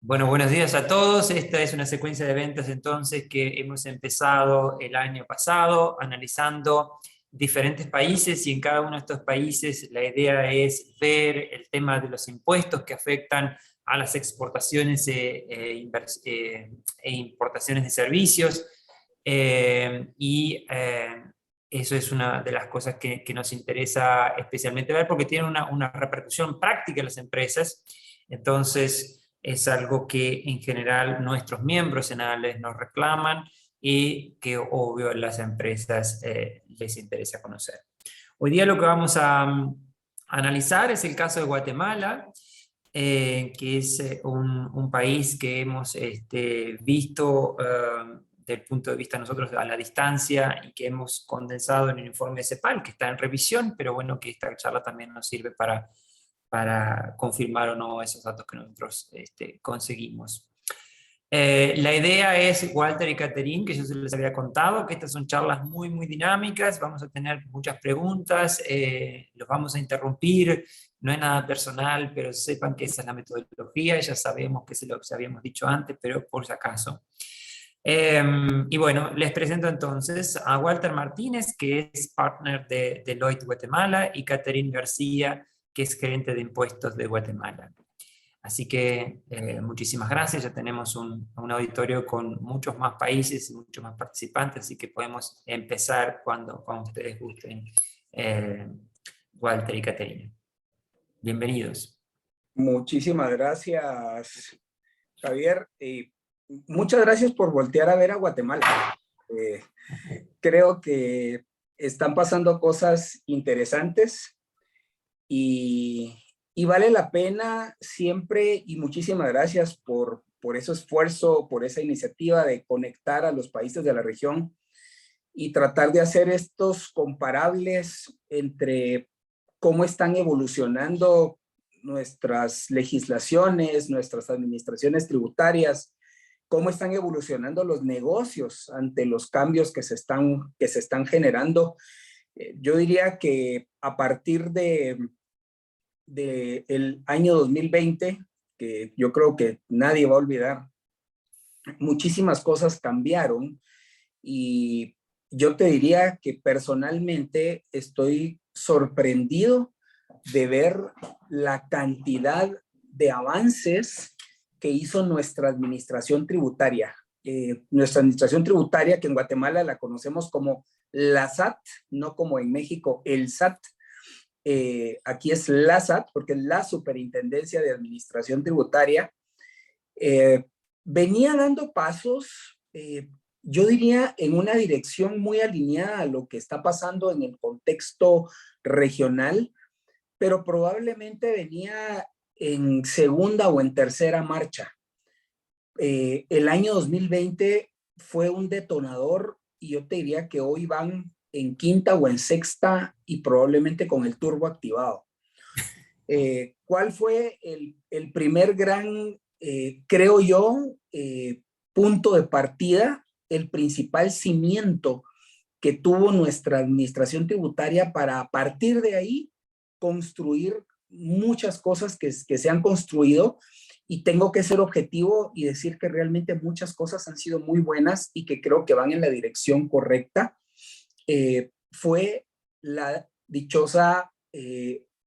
Bueno, buenos días a todos. Esta es una secuencia de eventos entonces que hemos empezado el año pasado analizando diferentes países y en cada uno de estos países la idea es ver el tema de los impuestos que afectan a las exportaciones e importaciones de servicios. Y eso es una de las cosas que nos interesa especialmente ver porque tiene una repercusión práctica en las empresas. Entonces, es algo que en general nuestros miembros en ALES nos reclaman y que obvio a las empresas les interesa conocer. Hoy día lo que vamos a analizar es el caso de Guatemala, que es un país que hemos visto desde el punto de vista nosotros a la distancia y que hemos condensado en el informe de CEPAL, que está en revisión, pero bueno, que esta charla también nos sirve para confirmar o no esos datos que nosotros conseguimos. La idea es, Walter y Catherine, que yo se les había contado, que estas son charlas muy dinámicas, vamos a tener muchas preguntas, los vamos a interrumpir, no es nada personal, pero sepan que esa es la metodología, ya sabemos que es lo que habíamos dicho antes, pero por si acaso. Y bueno, les presento entonces a Walter Martínez, que es partner de Deloitte Guatemala, y Catherine García, que es gerente de impuestos de Guatemala. Así que muchísimas gracias, ya tenemos un auditorio con muchos más países y muchos más participantes, así que podemos empezar cuando ustedes gusten, Walter y Caterina. Bienvenidos. Muchísimas gracias, Javier. Muchas gracias por voltear a ver a Guatemala. Creo que están pasando cosas interesantes y vale la pena siempre, y muchísimas gracias por ese esfuerzo, por esa iniciativa de conectar a los países de la región y tratar de hacer estos comparables entre cómo están evolucionando nuestras legislaciones, nuestras administraciones tributarias, cómo están evolucionando los negocios ante los cambios que se están generando. Yo diría que a partir el año 2020, que yo creo que nadie va a olvidar, muchísimas cosas cambiaron y yo te diría que personalmente estoy sorprendido de ver la cantidad de avances que hizo nuestra administración tributaria. Nuestra administración tributaria, que en Guatemala la conocemos como la SAT, no como en México el SAT. Aquí es la SAT porque es la Superintendencia de Administración Tributaria. Venía dando pasos, yo diría, en una dirección muy alineada a lo que está pasando en el contexto regional, pero probablemente venía en segunda o en tercera marcha. El año 2020 fue un detonador y yo te diría que hoy van en quinta o en sexta y probablemente con el turbo activado. ¿Cuál fue el primer gran, creo yo, punto de partida, el principal cimiento que tuvo nuestra administración tributaria para a partir de ahí construir muchas cosas que se han construido? Y tengo que ser objetivo y decir que realmente muchas cosas han sido muy buenas y que creo que van en la dirección correcta. Fue la dichosa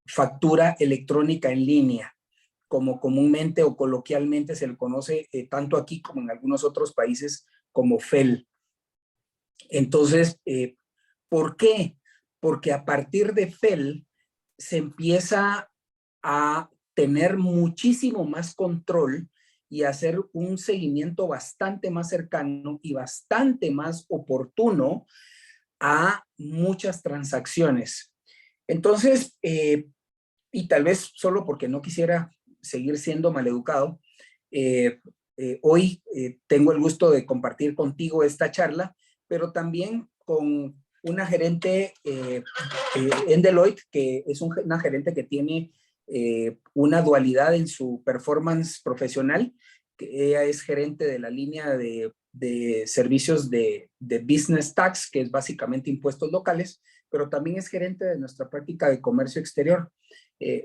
factura electrónica en línea, como comúnmente o coloquialmente se le conoce tanto aquí como en algunos otros países como FEL. Entonces, ¿por qué? Porque a partir de FEL se empieza a tener muchísimo más control y hacer un seguimiento bastante más cercano y bastante más oportuno a muchas transacciones. Entonces, y tal vez solo porque no quisiera seguir siendo maleducado, hoy tengo el gusto de compartir contigo esta charla, pero también con una gerente en Deloitte, que es una gerente que tiene una dualidad en su performance profesional, que ella es gerente de la línea de servicios de Business Tax, que es básicamente impuestos locales, pero también es gerente de nuestra práctica de comercio exterior,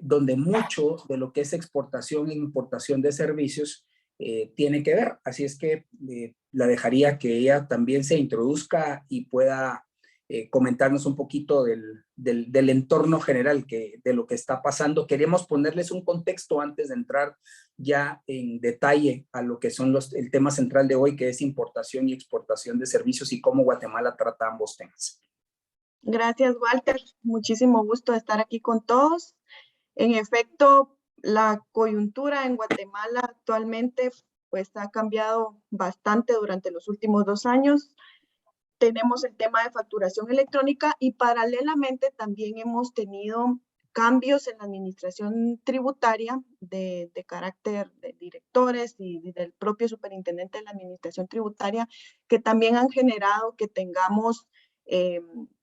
donde mucho de lo que es exportación e importación de servicios tiene que ver. Así es que la dejaría que ella también se introduzca y pueda comentarnos un poquito del entorno general, de lo que está pasando. Queremos ponerles un contexto antes de entrar ya en detalle a lo que son el tema central de hoy, que es importación y exportación de servicios y cómo Guatemala trata ambos temas. Gracias, Walter. Muchísimo gusto de estar aquí con todos. En efecto, la coyuntura en Guatemala actualmente pues ha cambiado bastante durante los últimos 2 años. Tenemos el tema de facturación electrónica y paralelamente también hemos tenido cambios en la administración tributaria de carácter de directores y del propio superintendente de la administración tributaria, que también han generado que tengamos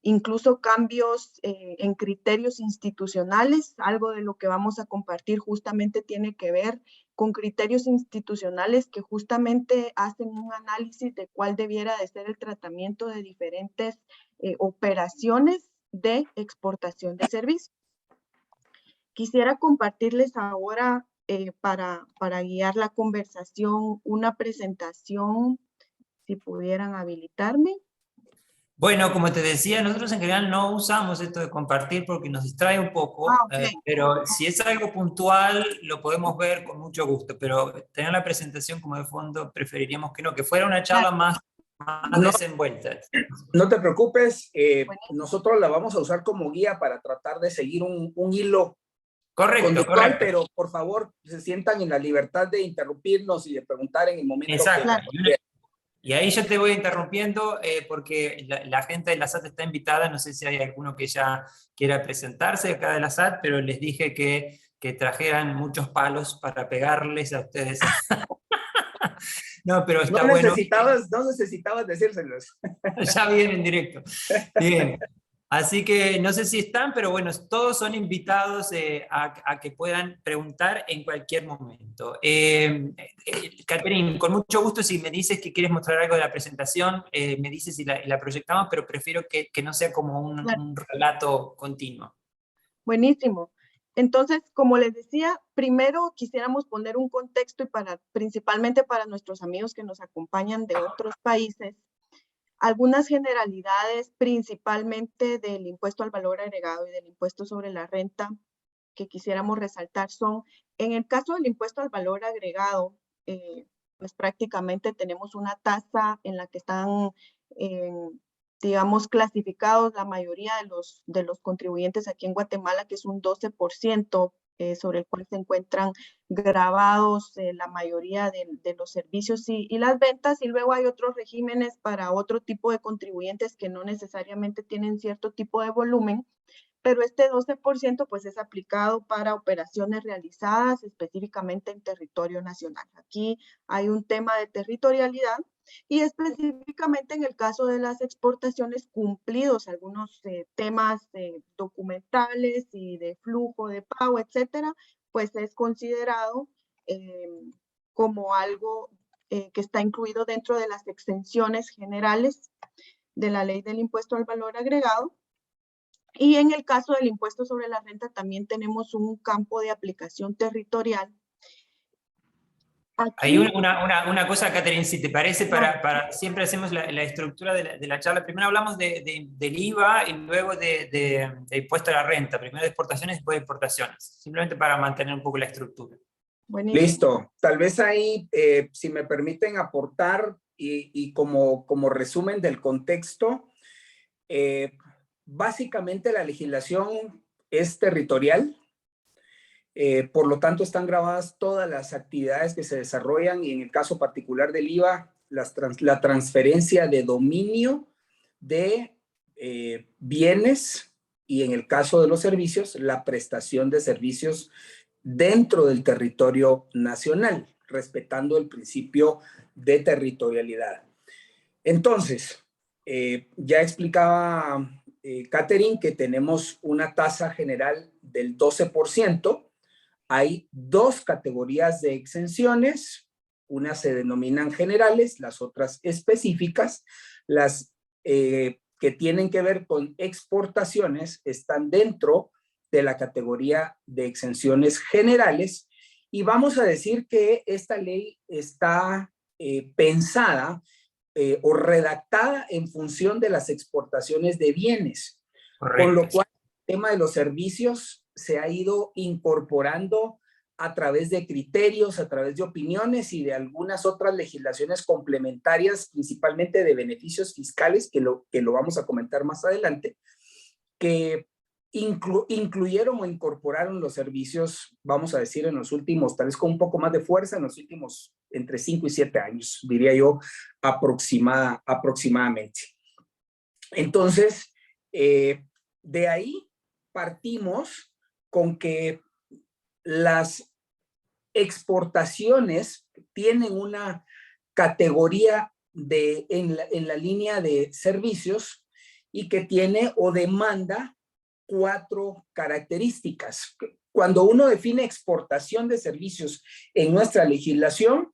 incluso cambios en criterios institucionales. Algo de lo que vamos a compartir justamente tiene que ver con criterios institucionales que justamente hacen un análisis de cuál debiera de ser el tratamiento de diferentes operaciones de exportación de servicios. Quisiera compartirles ahora, para guiar la conversación, una presentación, si pudieran habilitarme. Bueno, como te decía, nosotros en general no usamos esto de compartir porque nos distrae un poco, Okay. pero si es algo puntual lo podemos ver con mucho gusto, pero tener la presentación como de fondo preferiríamos que no, que fuera una charla más desenvuelta. No te preocupes, nosotros la vamos a usar como guía para tratar de seguir un hilo conductual, correcto. Pero por favor se sientan en la libertad de interrumpirnos y de preguntar en el momento. Exacto. Y ahí yo te voy interrumpiendo porque la gente de la SAT está invitada, no sé si hay alguno que ya quiera presentarse acá de la SAT, pero les dije que trajeran muchos palos para pegarles a ustedes. No, pero está bueno. No necesitabas decírselos. Ya viene en directo. Bien. Así que no sé si están, pero bueno, todos son invitados a que puedan preguntar en cualquier momento. Catherine, con mucho gusto, si me dices que quieres mostrar algo de la presentación, me dices si la proyectamos, pero prefiero que no sea como un relato continuo. Buenísimo. Entonces, como les decía, primero quisiéramos poner un contexto y principalmente para nuestros amigos que nos acompañan de otros países, algunas generalidades principalmente del impuesto al valor agregado y del impuesto sobre la renta que quisiéramos resaltar son, en el caso del impuesto al valor agregado, pues prácticamente tenemos una tasa en la que están, digamos, clasificados la mayoría de los contribuyentes aquí en Guatemala, que es un 12%, sobre el cual se encuentran grabados la mayoría de los servicios y las ventas, y luego hay otros regímenes para otro tipo de contribuyentes que no necesariamente tienen cierto tipo de volumen, pero este 12% pues es aplicado para operaciones realizadas específicamente en territorio nacional. Aquí hay un tema de territorialidad y específicamente en el caso de las exportaciones cumplidos algunos temas documentales y de flujo de pago, etcétera, pues es considerado como algo que está incluido dentro de las exenciones generales de la ley del impuesto al valor agregado. Y en el caso del impuesto sobre la renta también tenemos un campo de aplicación territorial. Aquí, hay una cosa, Catherine, si te parece, siempre hacemos la estructura de la charla. Primero hablamos del IVA y luego de impuesto a la renta. Primero de exportaciones y después de importaciones. Simplemente para mantener un poco la estructura. Buenísimo. Listo. Tal vez ahí, si me permiten aportar y como resumen del contexto, básicamente la legislación es territorial. Por lo tanto, están grabadas todas las actividades que se desarrollan y en el caso particular del IVA, la transferencia de dominio de bienes y en el caso de los servicios, la prestación de servicios dentro del territorio nacional, respetando el principio de territorialidad. Entonces, ya explicaba Catherine que tenemos una tasa general del 12%. Hay dos categorías de exenciones, unas se denominan generales, las otras específicas. Las que tienen que ver con exportaciones están dentro de la categoría de exenciones generales Y vamos a decir que esta ley está pensada o redactada en función de las exportaciones de bienes. Correcto. Con lo cual, el tema de los servicios se ha ido incorporando a través de criterios, a través de opiniones y de algunas otras legislaciones complementarias, principalmente de beneficios fiscales, que lo vamos a comentar más adelante, que incluyeron o incorporaron los servicios, vamos a decir, en los últimos, tal vez con un poco más de fuerza, en los últimos entre 5 y 7 años, diría yo, aproximadamente. Entonces, de ahí partimos con que las exportaciones tienen una categoría en la línea de servicios y que tiene o demanda 4 características. Cuando uno define exportación de servicios en nuestra legislación,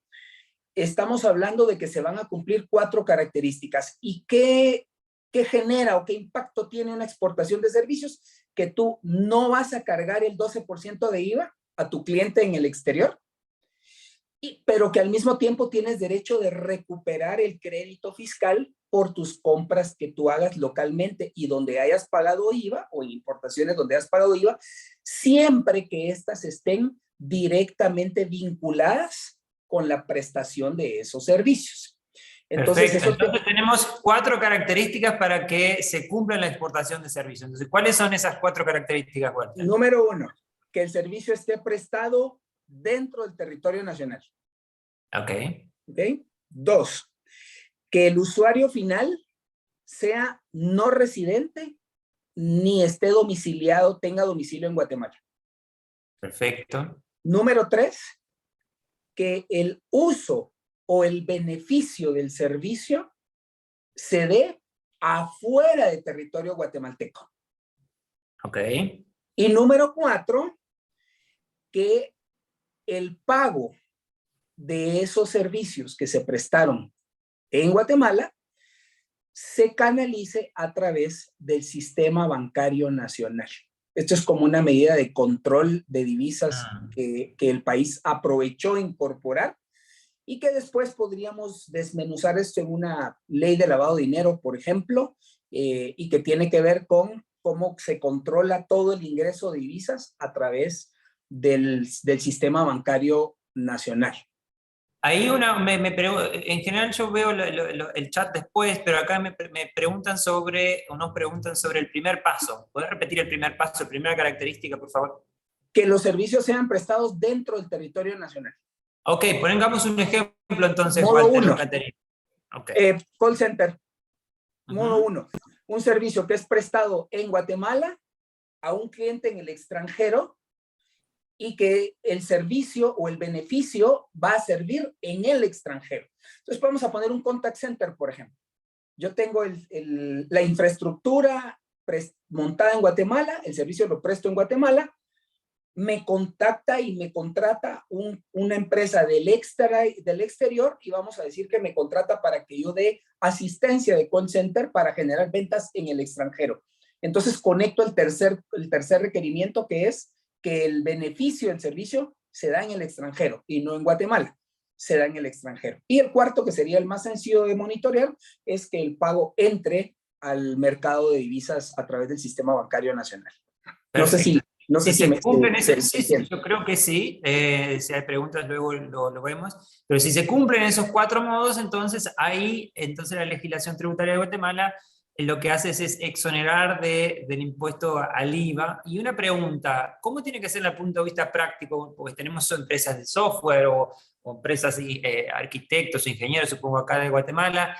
estamos hablando de que se van a cumplir 4 características. ¿Y qué genera o qué impacto tiene una exportación de servicios? Que tú no vas a cargar el 12% de IVA a tu cliente en el exterior, pero que al mismo tiempo tienes derecho de recuperar el crédito fiscal por tus compras que tú hagas localmente y donde hayas pagado IVA, o en importaciones donde hayas pagado IVA, siempre que éstas estén directamente vinculadas con la prestación de esos servicios. Entonces, perfecto. Entonces tenemos 4 características para que se cumpla la exportación de servicios. Entonces, ¿cuáles son esas 4 características, Walter? Número 1, que el servicio esté prestado dentro del territorio nacional. Ok. 2, que el usuario final sea no residente ni esté domiciliado, tenga domicilio en Guatemala. Perfecto. Número 3, que el uso o el beneficio del servicio se dé afuera del territorio guatemalteco. Ok. Y número 4, que el pago de esos servicios que se prestaron en Guatemala se canalice a través del sistema bancario nacional. Esto es como una medida de control de divisas que el país aprovechó incorporar y que después podríamos desmenuzar esto en una ley de lavado de dinero, por ejemplo, y que tiene que ver con cómo se controla todo el ingreso de divisas a través del sistema bancario nacional. Ahí en general yo veo el chat después, pero acá nos preguntan sobre el primer paso. ¿Podés repetir el primer paso, primera característica, por favor? Que los servicios sean prestados dentro del territorio nacional. Ok, pongamos un ejemplo entonces, Modo Walter. 1. Okay. Call center. Modo 1. Un servicio que es prestado en Guatemala a un cliente en el extranjero y que el servicio o el beneficio va a servir en el extranjero. Entonces vamos a poner un contact center, por ejemplo. Yo tengo la infraestructura montada en Guatemala, el servicio lo presto en Guatemala, me contacta y me contrata una empresa del exterior y vamos a decir que me contrata para que yo dé asistencia de call center para generar ventas en el extranjero. Entonces conecto el tercer requerimiento, que es que el beneficio del servicio se da en el extranjero y no en Guatemala, se da en el extranjero. Y el cuarto, que sería el más sencillo de monitorear, es que el pago entre al mercado de divisas a través del sistema bancario nacional. Perfecto. No sé si se cumplen sí, yo creo que sí. Si hay preguntas luego lo vemos. Pero si se cumplen esos 4 modos, entonces la legislación tributaria de Guatemala lo que hace es exonerar del impuesto al IVA. Y una pregunta, ¿cómo tiene que ser desde el punto de vista práctico? Porque tenemos empresas de software o empresas arquitectos o ingenieros, supongo acá de Guatemala.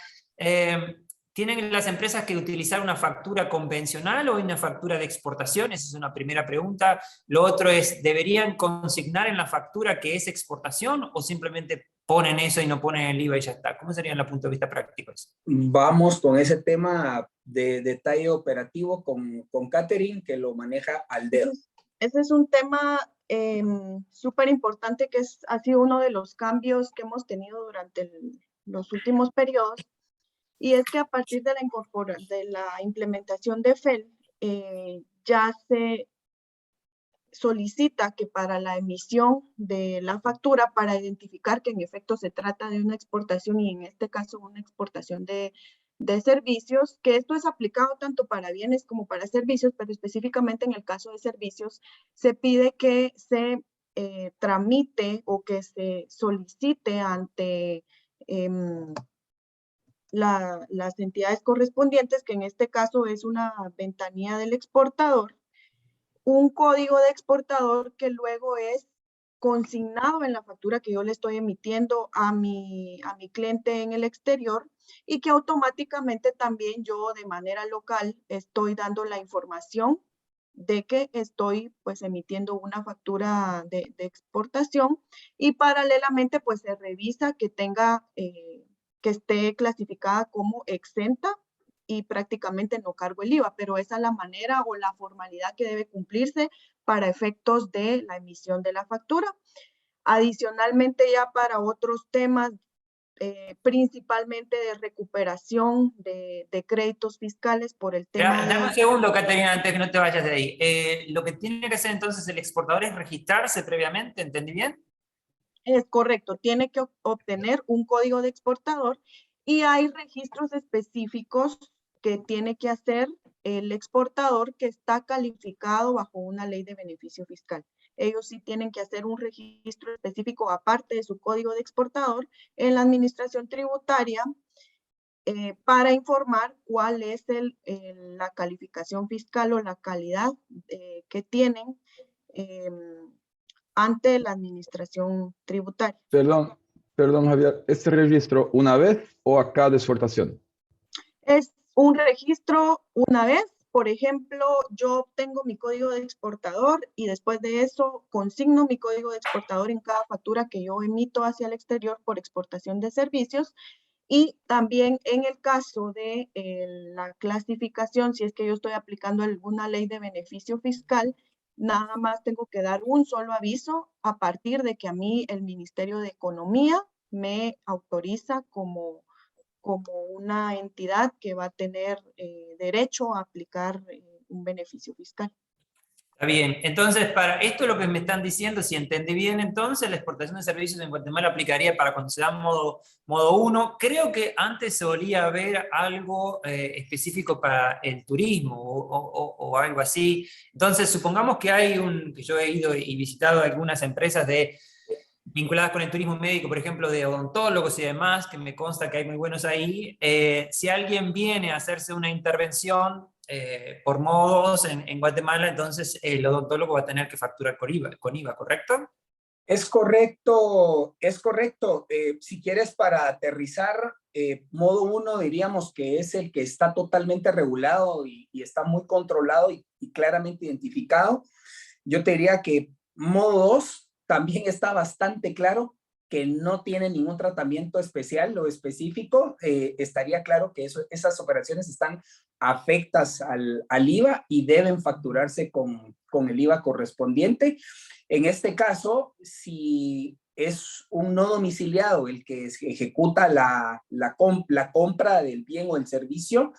¿Tienen las empresas que utilizar una factura convencional o una factura de exportación? Esa es una primera pregunta. Lo otro es, ¿deberían consignar en la factura que es exportación o simplemente ponen eso y no ponen el IVA y ya está? ¿Cómo sería desde el punto de vista práctico eso? Vamos con ese tema de detalle operativo con Catherine, que lo maneja al dedo. Ese es un tema súper importante que ha sido uno de los cambios que hemos tenido durante los últimos periodos. Y es que a partir de la implementación de FEL, ya se solicita que para la emisión de la factura, para identificar que en efecto se trata de una exportación y en este caso una exportación de servicios, que esto es aplicado tanto para bienes como para servicios, pero específicamente en el caso de servicios se pide que se tramite o que se solicite ante las entidades correspondientes, que en este caso es una ventanilla del exportador, un código de exportador que luego es consignado en la factura que yo le estoy emitiendo a mi cliente en el exterior y que automáticamente también yo de manera local estoy dando la información de que estoy pues emitiendo una factura de exportación y paralelamente pues se revisa que tenga, que esté clasificada como exenta y prácticamente no cargo el IVA, pero esa es la manera o la formalidad que debe cumplirse para efectos de la emisión de la factura. Adicionalmente ya para otros temas, principalmente de recuperación de créditos fiscales por el tema Dame un de... segundo, Caterina, antes que no te vayas de ahí. Lo que tiene que hacer entonces el exportador es registrarse previamente, ¿entendí bien? Es correcto, tiene que obtener un código de exportador y hay registros específicos que tiene que hacer el exportador que está calificado bajo una ley de beneficio fiscal. Ellos sí tienen que hacer un registro específico aparte de su código de exportador en la administración tributaria para informar cuál es la calificación fiscal o la calidad que tienen ante la administración tributaria. Perdón, Javier, ¿este registro una vez o a cada exportación? Es un registro una vez. Por ejemplo, yo obtengo mi código de exportador y después de eso consigno mi código de exportador en cada factura que yo emito hacia el exterior por exportación de servicios. Y también en el caso de la clasificación, si es que yo estoy aplicando alguna ley de beneficio fiscal, nada más tengo que dar un solo aviso a partir de que a mí el Ministerio de Economía me autoriza como una entidad que va a tener derecho a aplicar un beneficio fiscal. Está bien, entonces para esto lo que me están diciendo, si entendí bien, entonces la exportación de servicios en Guatemala aplicaría para cuando se da modo 1. Creo que antes se solía ver algo específico para el turismo o algo así. Entonces supongamos que que yo he ido y visitado algunas empresas vinculadas con el turismo médico, por ejemplo, de odontólogos y demás, que me consta que hay muy buenos ahí. Si alguien viene a hacerse una intervención por modos en Guatemala, entonces el odontólogo va a tener que facturar con IVA, ¿correcto? Es correcto, es correcto. Si quieres para aterrizar, modo 1 diríamos que es el que está totalmente regulado y está muy controlado y claramente identificado. Yo te diría que modo 2 también está bastante claro que no tiene ningún tratamiento especial o específico. Estaría claro que esas operaciones están afectas al IVA y deben facturarse con el IVA correspondiente. En este caso, si es un no domiciliado el que ejecuta la compra del bien o el servicio,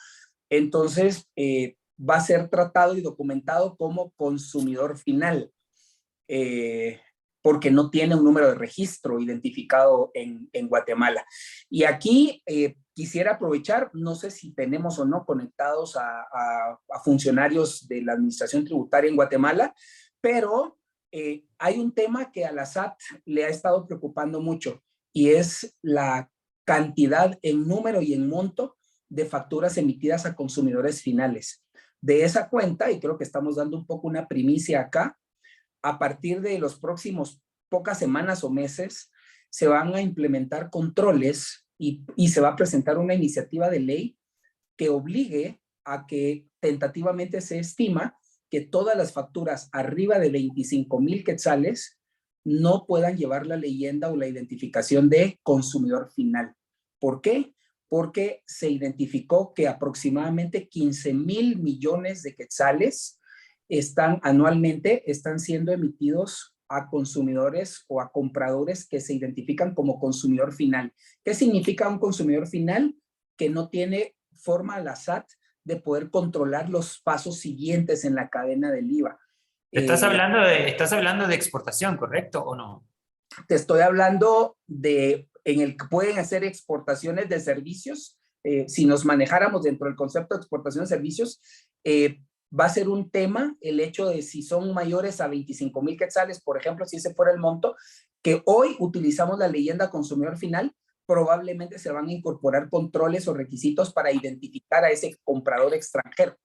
entonces va a ser tratado y documentado como consumidor final, porque no tiene un número de registro identificado en Guatemala. Y aquí quisiera aprovechar, no sé si tenemos o no conectados a funcionarios de la administración tributaria en Guatemala, pero hay un tema que a la SAT le ha estado preocupando mucho y es la cantidad en número y en monto de facturas emitidas a consumidores finales. De esa cuenta, y creo que estamos dando un poco una primicia acá, a partir de los próximos pocas semanas o meses, se van a implementar controles y se va a presentar una iniciativa de ley que obligue a que tentativamente se estima que todas las facturas arriba de 25,000 quetzales no puedan llevar la leyenda o la identificación de consumidor final. ¿Por qué? Porque se identificó que aproximadamente 15,000 millones de quetzales anualmente están siendo emitidos a consumidores o a compradores que se identifican como consumidor final. ¿Qué significa un consumidor final? Que no tiene forma la SAT de poder controlar los pasos siguientes en la cadena del IVA. Estás hablando de exportación, ¿correcto o no? Te estoy hablando en el que pueden hacer exportaciones de servicios. Si nos manejáramos dentro del concepto de exportación de servicios, va a ser un tema el hecho de si son mayores a 25,000 quetzales, por ejemplo, si ese fuera el monto, que hoy utilizamos la leyenda consumidor final, probablemente se van a incorporar controles o requisitos para identificar a ese comprador extranjero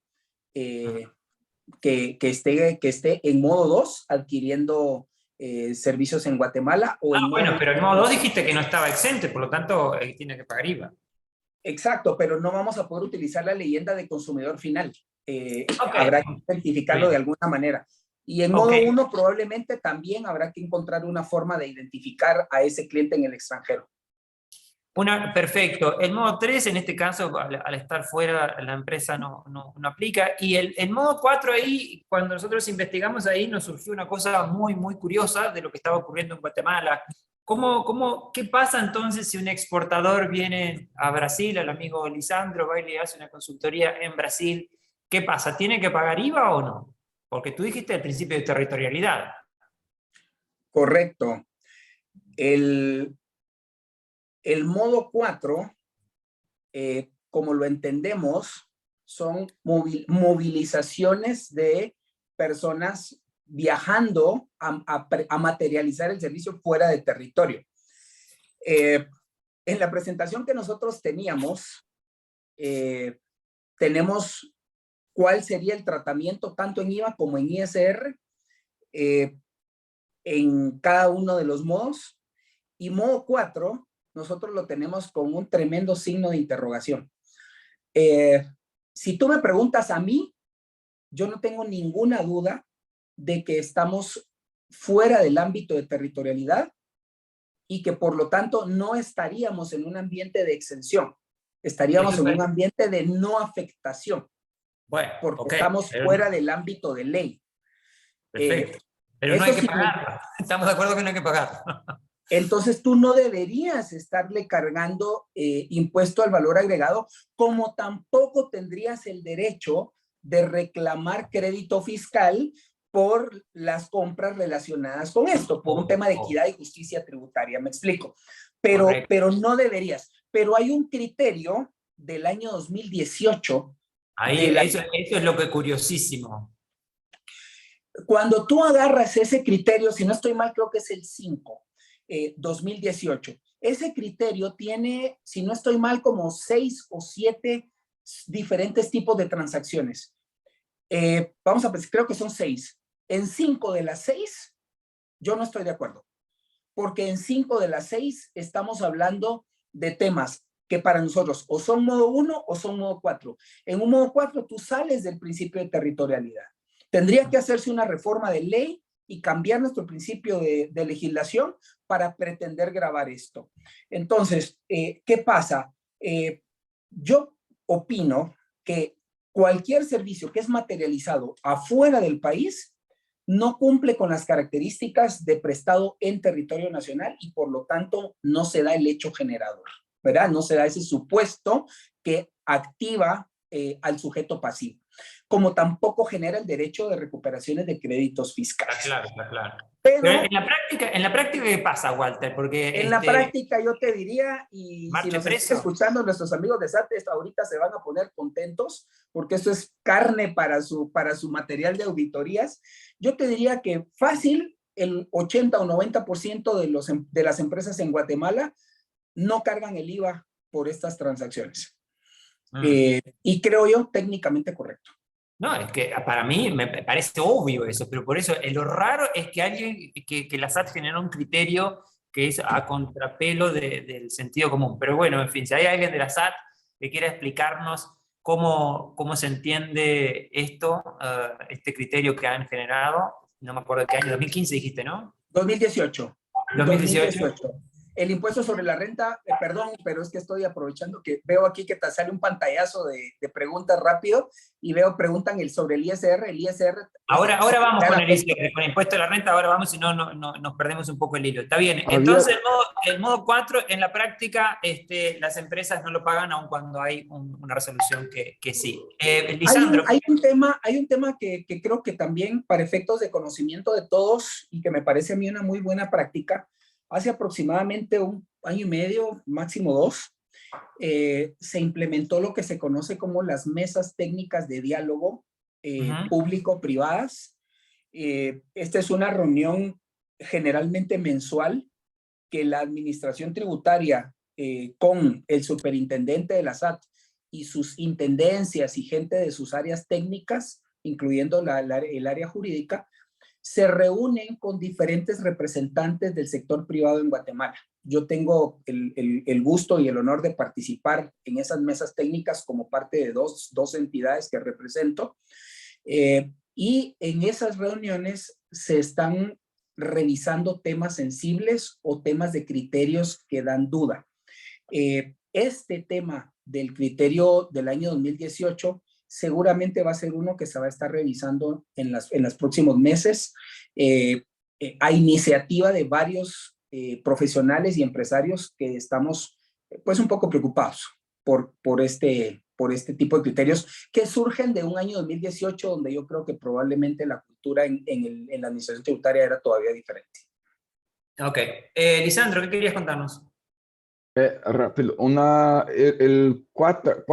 que esté en modo 2 adquiriendo servicios en Guatemala o en bueno, modo... pero en modo 2 dijiste que no estaba exento, por lo tanto tiene que pagar IVA. Exacto, pero no vamos a poder utilizar la leyenda de consumidor final. Okay. Habrá que identificarlo de alguna manera. Y en modo 1 probablemente también habrá que encontrar una forma de identificar a ese cliente en el extranjero. Perfecto. El modo 3, en este caso, al estar fuera, la empresa no aplica. Y el modo 4 ahí, cuando nosotros investigamos ahí, nos surgió una cosa muy, muy curiosa de lo que estaba ocurriendo en Guatemala. ¿Qué pasa entonces si un exportador viene a Brasil, el amigo Lisandro va y le hace una consultoría en Brasil? ¿Qué pasa? ¿Tiene que pagar IVA o no? Porque tú dijiste el principio de territorialidad. Correcto. El modo 4, como lo entendemos, son movilizaciones de personas viajando a materializar el servicio fuera de territorio. En la presentación que nosotros teníamos, tenemos cuál sería el tratamiento tanto en IVA como en ISR en cada uno de los modos. Y modo 4, nosotros lo tenemos con un tremendo signo de interrogación. Si tú me preguntas a mí, yo no tengo ninguna duda de que estamos fuera del ámbito de territorialidad y que por lo tanto no estaríamos en un ambiente de exención, estaríamos en un ambiente de no afectación, porque estamos fuera del ámbito de ley. Perfecto. Pero no hay que pagar. Estamos de acuerdo que no hay que pagar. Entonces tú no deberías estarle cargando impuesto al valor agregado, como tampoco tendrías el derecho de reclamar crédito fiscal por las compras relacionadas con esto, por un tema de equidad y justicia tributaria, me explico. Pero no deberías. Pero hay un criterio del año 2018. Eso es lo que es curiosísimo. Cuando tú agarras ese criterio, si no estoy mal, creo que es el 5. 2018. Ese criterio tiene, si no estoy mal, como 6 o 7 diferentes tipos de transacciones. Vamos a pensar, creo que son 6. En 5 de las 6, yo no estoy de acuerdo. Porque en 5 de las 6 estamos hablando de temas que para nosotros o son modo 1 o son modo 4. En un modo 4 tú sales del principio de territorialidad. Tendría que hacerse una reforma de ley y cambiar nuestro principio de legislación para pretender grabar esto. Entonces, ¿qué pasa? Yo opino que cualquier servicio que es materializado afuera del país no cumple con las características de prestado en territorio nacional y por lo tanto no se da el hecho generador, ¿verdad? No se da ese supuesto que activa al sujeto pasivo, como tampoco genera el derecho de recuperaciones de créditos fiscales. Está claro. Pero en la práctica, ¿qué pasa, Walter? Porque en la práctica yo te diría, y si nos están escuchando nuestros amigos de SAT, ahorita se van a poner contentos, porque esto es carne para su material de auditorías. Yo te diría que fácil, el 80 o 90% de las empresas en Guatemala no cargan el IVA por estas transacciones. Y creo yo técnicamente correcto. No, es que para mí me parece obvio eso, pero por eso lo raro es que alguien, que la SAT generó un criterio que es a contrapelo del sentido común. Pero bueno, en fin, si hay alguien de la SAT que quiera explicarnos cómo se entiende esto, este criterio que han generado, no me acuerdo de qué año, 2015 dijiste, ¿no? 2018. El impuesto sobre la renta, perdón, pero es que estoy aprovechando que veo aquí que te sale un pantallazo de preguntas rápido y veo preguntan sobre el ISR. El ISR. Ahora vamos con el ISR, con el impuesto de la renta, ahora vamos, si no, nos perdemos un poco el hilo. Está bien, entonces el modo 4, en la práctica, las empresas no lo pagan aun cuando hay una resolución que sí. Lisandro. Hay un tema que creo que también para efectos de conocimiento de todos y que me parece a mí una muy buena práctica. Hace aproximadamente 1 año y medio, máximo 2, se implementó lo que se conoce como las mesas técnicas de diálogo público-privadas. Esta es una reunión generalmente mensual que la administración tributaria con el superintendente de la SAT y sus intendencias y gente de sus áreas técnicas, incluyendo el área jurídica, se reúnen con diferentes representantes del sector privado en Guatemala. Yo tengo el gusto y el honor de participar en esas mesas técnicas como parte de dos entidades que represento. Y en esas reuniones se están revisando temas sensibles o temas de criterios que dan duda. Este tema del criterio del año 2018 seguramente va a ser uno que se va a estar revisando en los próximos meses. Hay iniciativa de varios profesionales y empresarios que estamos pues un poco preocupados por este tipo de criterios que surgen de un año 2018 donde yo creo que probablemente la cultura en la administración tributaria era todavía diferente. Ok. Lisandro, ¿qué querías contarnos? Rápido, cuarta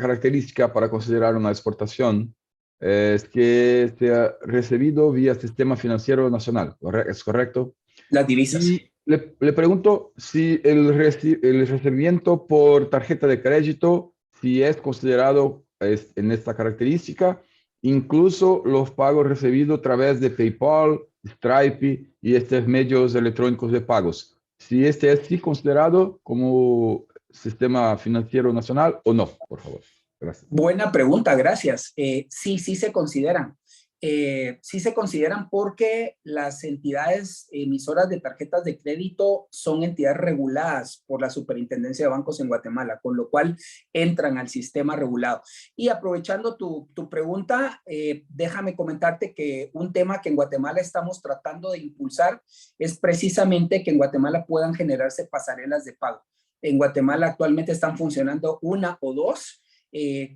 característica para considerar una exportación es que sea recibido vía sistema financiero nacional, ¿es correcto? Las divisas. Y le pregunto si el recibimiento por tarjeta de crédito, si es considerado en esta característica, incluso los pagos recibidos a través de PayPal, Stripe y estos medios electrónicos de pagos. Si este es sí considerado como sistema financiero nacional o no, por favor. Gracias. Buena pregunta, gracias. Sí se consideran. Sí se consideran porque las entidades emisoras de tarjetas de crédito son entidades reguladas por la Superintendencia de Bancos en Guatemala, con lo cual entran al sistema regulado. Y aprovechando tu pregunta, déjame comentarte que un tema que en Guatemala estamos tratando de impulsar es precisamente que en Guatemala puedan generarse pasarelas de pago. En Guatemala actualmente están funcionando 1 o 2,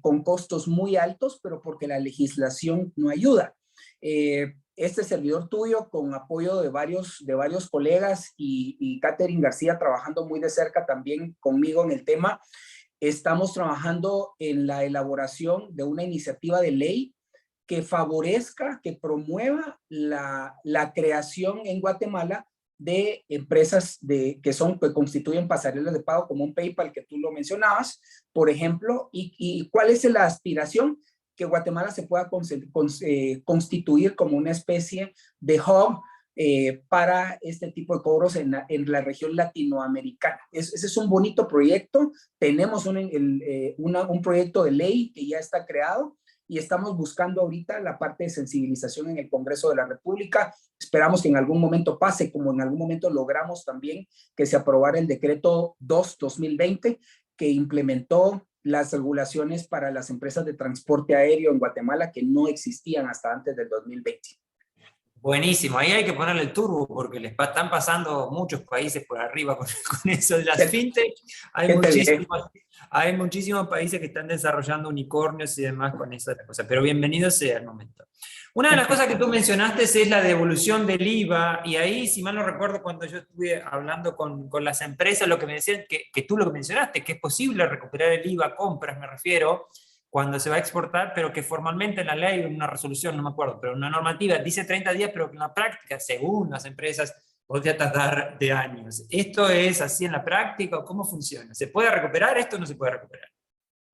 con costos muy altos, pero porque la legislación no ayuda. Este servidor tuyo, con apoyo de varios colegas y Catherine García trabajando muy de cerca también conmigo en el tema, estamos trabajando en la elaboración de una iniciativa de ley que favorezca, que promueva la creación en Guatemala de empresas que constituyen pasarelas de pago como un PayPal que tú lo mencionabas, por ejemplo, y cuál es la aspiración que Guatemala se pueda constituir como una especie de hub para este tipo de cobros en la región latinoamericana. Ese es un bonito proyecto. Tenemos un proyecto de ley que ya está creado y estamos buscando ahorita la parte de sensibilización en el Congreso de la República. Esperamos que en algún momento pase, como en algún momento logramos también que se aprobara el decreto 2/2020, que implementó las regulaciones para las empresas de transporte aéreo en Guatemala que no existían hasta antes del 2020. Buenísimo, ahí hay que ponerle el turbo porque les están pasando muchos países por arriba con eso de las fintech. Hay muchísimos países que están desarrollando unicornios y demás con esa cosa, pero bienvenido sea el momento. Una de las cosas que tú mencionaste es la devolución del IVA, y ahí, si mal no recuerdo, cuando yo estuve hablando con las empresas, lo que me decían, que tú lo que mencionaste, que es posible recuperar el IVA, compras me refiero, cuando se va a exportar, pero que formalmente en la ley, en una resolución, no me acuerdo, pero una normativa dice 30 días, pero que en la práctica, según las empresas, podría tardar de años. ¿Esto es así en la práctica o cómo funciona? ¿Se puede recuperar esto o no se puede recuperar?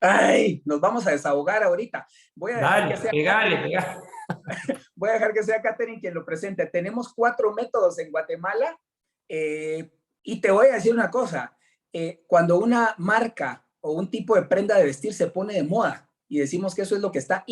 Ay, nos vamos a desahogar ahorita. Voy a dejar que sea Catherine quien lo presente. Tenemos 4 métodos en Guatemala y te voy a decir una cosa. Cuando una marca o un tipo de prenda de vestir se pone de moda y decimos que eso es lo que está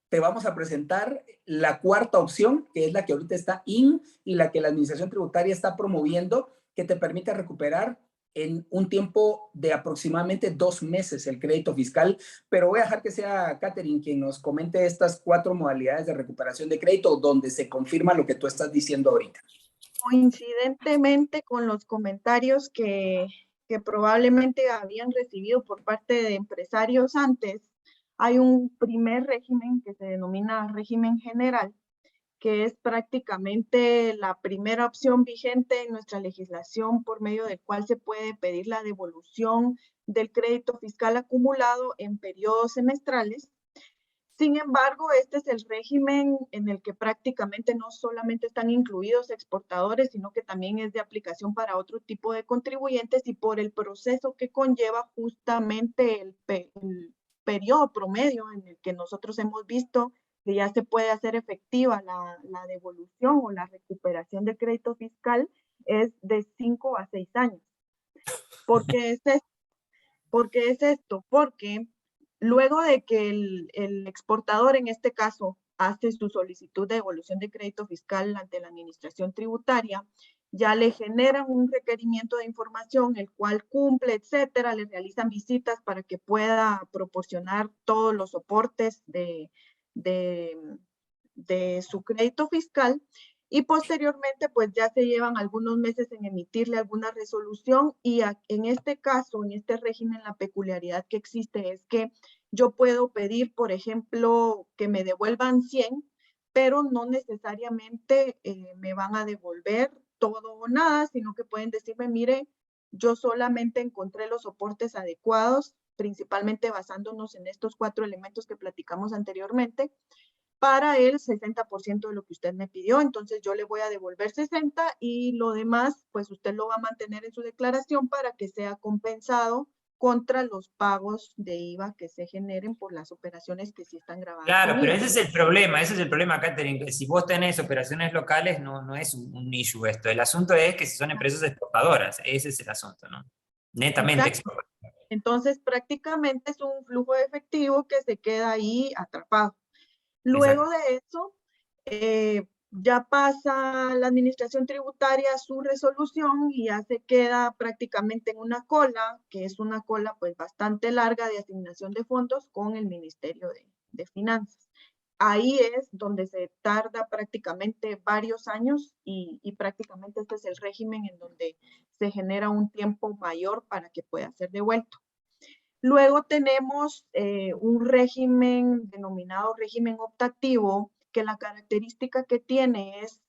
te vamos a presentar la cuarta opción, que es la que ahorita está in y la que la Administración Tributaria está promoviendo, que te permite recuperar en un tiempo de aproximadamente 2 meses el crédito fiscal, pero voy a dejar que sea Catherine quien nos comente estas 4 modalidades de recuperación de crédito donde se confirma lo que tú estás diciendo ahorita. Coincidentemente con los comentarios que probablemente habían recibido por parte de empresarios antes, hay un primer régimen que se denomina régimen general, que es prácticamente la primera opción vigente en nuestra legislación por medio del cual se puede pedir la devolución del crédito fiscal acumulado en periodos semestrales. Sin embargo, este es el régimen en el que prácticamente no solamente están incluidos exportadores, sino que también es de aplicación para otro tipo de contribuyentes y por el proceso que conlleva justamente el periodo promedio en el que nosotros hemos visto que ya se puede hacer efectiva la devolución o la recuperación del crédito fiscal es de 5 a 6 años. ¿Por qué es esto? Porque luego de que el exportador, en este caso, hace su solicitud de devolución de crédito fiscal ante la Administración Tributaria, ya le generan un requerimiento de información, el cual cumple, etcétera, le realizan visitas para que pueda proporcionar todos los soportes de su crédito fiscal y posteriormente pues ya se llevan algunos meses en emitirle alguna resolución y en este caso, en este régimen, la peculiaridad que existe es que yo puedo pedir, por ejemplo, que me devuelvan 100, pero no necesariamente me van a devolver todo o nada, sino que pueden decirme, mire, yo solamente encontré los soportes adecuados, principalmente basándonos en estos 4 elementos que platicamos anteriormente, para el 60% de lo que usted me pidió, entonces yo le voy a devolver 60 y lo demás, pues usted lo va a mantener en su declaración para que sea compensado contra los pagos de IVA que se generen por las operaciones que sí están grabadas. Claro, pero ese es el problema, Catherine, que si vos tenés operaciones locales no es un issue esto. El asunto es que si son empresas exportadoras, ese es el asunto, ¿no? Netamente exportadoras. Entonces prácticamente es un flujo de efectivo que se queda ahí atrapado. Luego de eso, ya pasa la Administración Tributaria su resolución y ya se queda prácticamente en una cola, que es una cola pues bastante larga de asignación de fondos con el Ministerio de Finanzas. Ahí es donde se tarda prácticamente varios años y prácticamente este es el régimen en donde se genera un tiempo mayor para que pueda ser devuelto. Luego tenemos un régimen denominado régimen optativo, que la característica que tiene es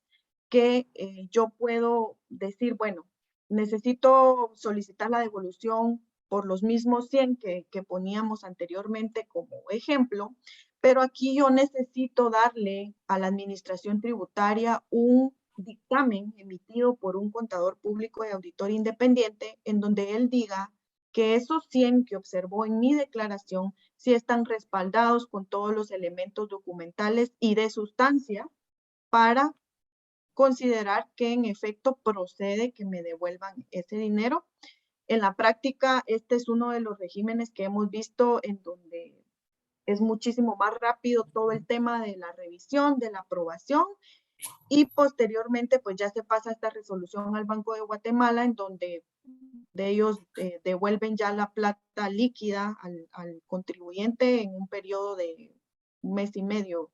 que yo puedo decir, bueno, necesito solicitar la devolución por los mismos 100 que poníamos anteriormente como ejemplo, pero aquí yo necesito darle a la Administración Tributaria un dictamen emitido por un contador público y auditor independiente en donde él diga que esos 100 que observó en mi declaración sí están respaldados con todos los elementos documentales y de sustancia para considerar que en efecto procede que me devuelvan ese dinero. En la práctica, este es uno de los regímenes que hemos visto en donde es muchísimo más rápido todo el tema de la revisión, de la aprobación, y posteriormente pues ya se pasa esta resolución al Banco de Guatemala en donde de ellos devuelven ya la plata líquida al contribuyente en un periodo de 1 mes y medio,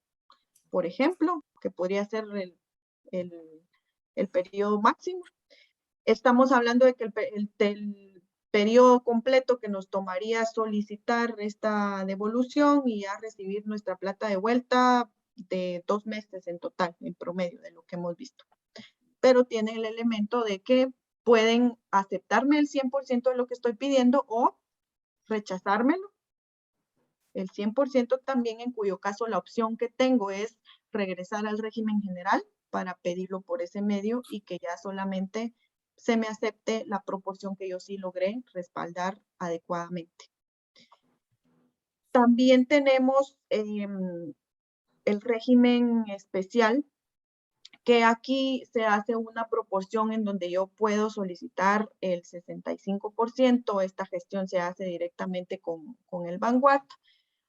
por ejemplo, que podría ser el periodo máximo. Estamos hablando de que el periodo completo que nos tomaría solicitar esta devolución y ya recibir nuestra plata de vuelta de 2 meses en total, en promedio de lo que hemos visto. Pero tiene el elemento de que pueden aceptarme el 100% de lo que estoy pidiendo o rechazármelo el 100% también, en cuyo caso la opción que tengo es regresar al régimen general para pedirlo por ese medio y que ya solamente se me acepte la proporción que yo sí logré respaldar adecuadamente. También tenemos el régimen especial, que aquí se hace una proporción en donde yo puedo solicitar el 65%, esta gestión se hace directamente con el Vanguard,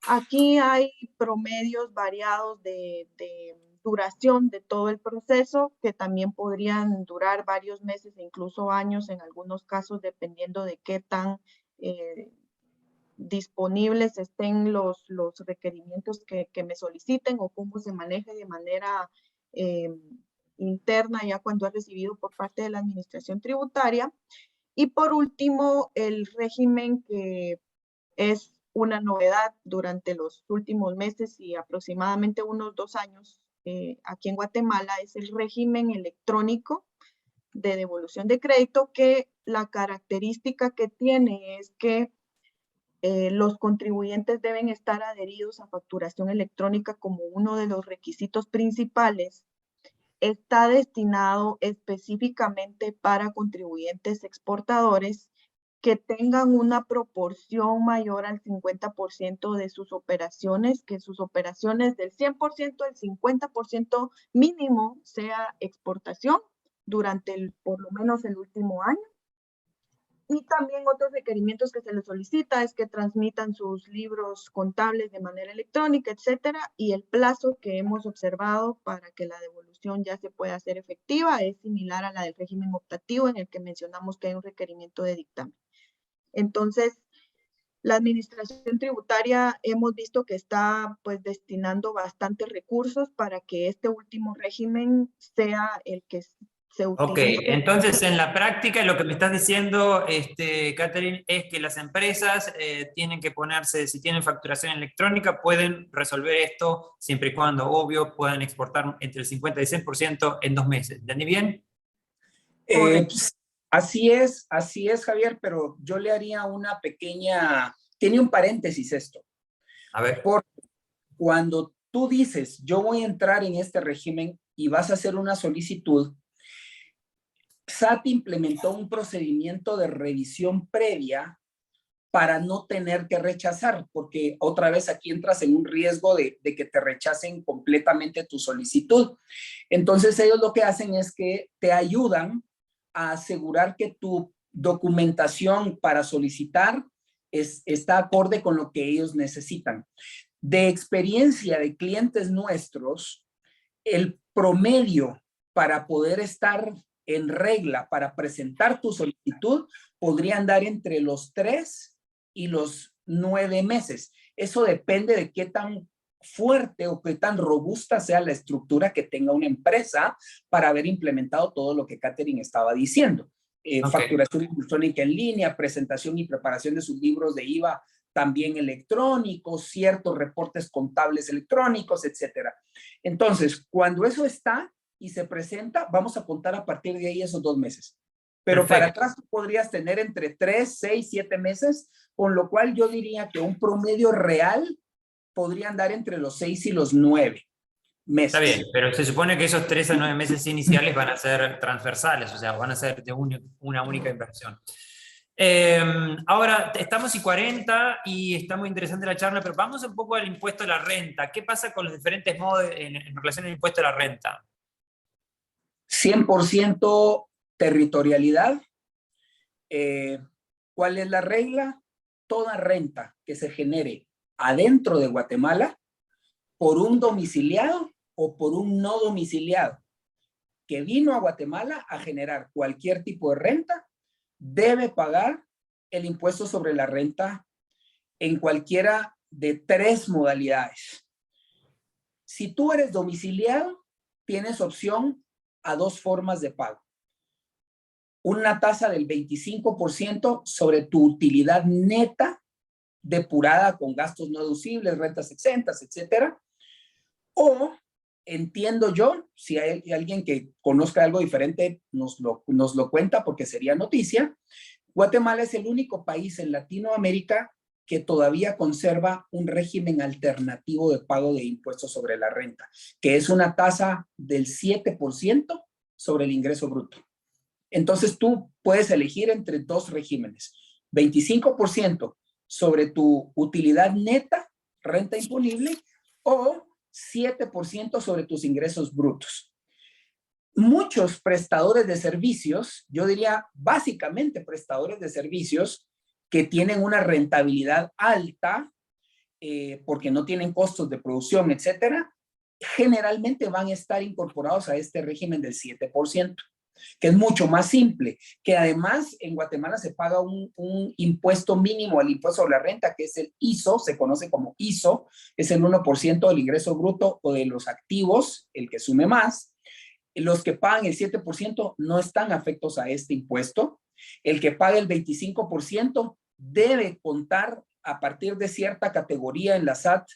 Aquí hay promedios variados de duración de todo el proceso, que también podrían durar varios meses e incluso años en algunos casos, dependiendo de qué tan disponibles estén los requerimientos que me soliciten o cómo se maneje de manera interna ya cuando he recibido por parte de la Administración Tributaria. Y por último, el régimen que es una novedad durante los últimos meses y aproximadamente unos 2 años aquí en Guatemala, es el régimen electrónico de devolución de crédito, que la característica que tiene es que los contribuyentes deben estar adheridos a facturación electrónica como uno de los requisitos principales. Está destinado específicamente para contribuyentes exportadores que tengan una proporción mayor al 50% de sus operaciones, que sus operaciones del 100%, el 50% mínimo sea exportación durante por lo menos el último año. Y también otros requerimientos que se les solicita es que transmitan sus libros contables de manera electrónica, etcétera, y el plazo que hemos observado para que la devolución ya se pueda hacer efectiva es similar a la del régimen optativo, en el que mencionamos que hay un requerimiento de dictamen. Entonces, la Administración Tributaria hemos visto que está pues destinando bastantes recursos para que este último régimen sea el que se utilice. Ok, entonces en la práctica lo que me estás diciendo, Catherine, es que las empresas tienen que ponerse, si tienen facturación electrónica, pueden resolver esto siempre y cuando, obvio, puedan exportar entre el 50 y 100% en 2 meses. ¿Entendí bien? Así es, Javier, pero yo le haría una pequeña, tiene un paréntesis esto. A ver. Porque cuando tú dices, yo voy a entrar en este régimen y vas a hacer una solicitud, SAT implementó un procedimiento de revisión previa para no tener que rechazar, porque otra vez aquí entras en un riesgo de que te rechacen completamente tu solicitud. Entonces ellos lo que hacen es que te ayudan a asegurar que tu documentación para solicitar está acorde con lo que ellos necesitan. De experiencia de clientes nuestros, el promedio para poder estar en regla, para presentar tu solicitud, podría andar entre los 3 y los 9 meses. Eso depende de qué tan fuerte o qué tan robusta sea la estructura que tenga una empresa para haber implementado todo lo que Catherine estaba diciendo. Facturación electrónica en línea, presentación y preparación de sus libros de IVA también electrónicos, ciertos reportes contables electrónicos, etcétera. Entonces, cuando eso está y se presenta, vamos a contar a partir de ahí esos 2 meses. Pero perfecto, para atrás tú podrías tener entre 3, 6, 7 meses, con lo cual yo diría que un promedio real podría andar entre los 6 y los 9 meses. Está bien, pero se supone que esos 3 a 9 meses iniciales van a ser transversales, o sea, van a ser de una única inversión. Ahora, estamos y 40 y está muy interesante la charla, pero vamos un poco al impuesto a la renta. ¿Qué pasa con los diferentes modos en relación al impuesto a la renta? 100% territorialidad. ¿Cuál es la regla? Toda renta que se genere adentro de Guatemala por un domiciliado o por un no domiciliado que vino a Guatemala a generar cualquier tipo de renta, debe pagar el impuesto sobre la renta en cualquiera de 3 modalidades. Si tú eres domiciliado, tienes opción a 2 formas de pago. Una tasa del 25% sobre tu utilidad neta, depurada con gastos no deducibles, rentas exentas, etcétera. O, entiendo yo, si hay alguien que conozca algo diferente, nos lo cuenta porque sería noticia. Guatemala es el único país en Latinoamérica que todavía conserva un régimen alternativo de pago de impuestos sobre la renta, que es una tasa del 7% sobre el ingreso bruto. Entonces tú puedes elegir entre 2 regímenes, 25% sobre tu utilidad neta, renta imponible, o 7% sobre tus ingresos brutos. Muchos prestadores de servicios, yo diría básicamente prestadores de servicios que tienen una rentabilidad alta, porque no tienen costos de producción, etcétera, generalmente van a estar incorporados a este régimen del 7%, que es mucho más simple, que además en Guatemala se paga un impuesto mínimo al impuesto sobre la renta, que es el ISO, se conoce como ISO, es el 1% del ingreso bruto o de los activos, el que sume más. Los que pagan el 7% no están afectos a este impuesto. El que paga el 25% debe contar a partir de cierta categoría en la SAT,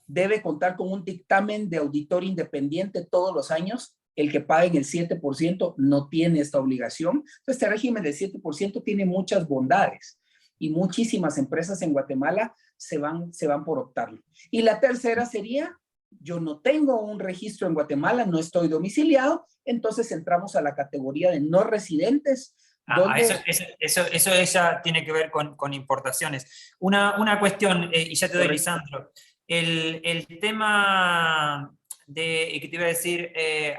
debe contar con un dictamen de auditor independiente todos los años. El que pague el 7% no tiene esta obligación. Entonces, este régimen del 7% tiene muchas bondades y muchísimas empresas en Guatemala se van por optarlo. Y la tercera sería, yo no tengo un registro en Guatemala, no estoy domiciliado, entonces entramos a la categoría de no residentes. Eso ella tiene que ver con importaciones. Una cuestión, y ya te doy, Lisandro. El tema que te iba a decir,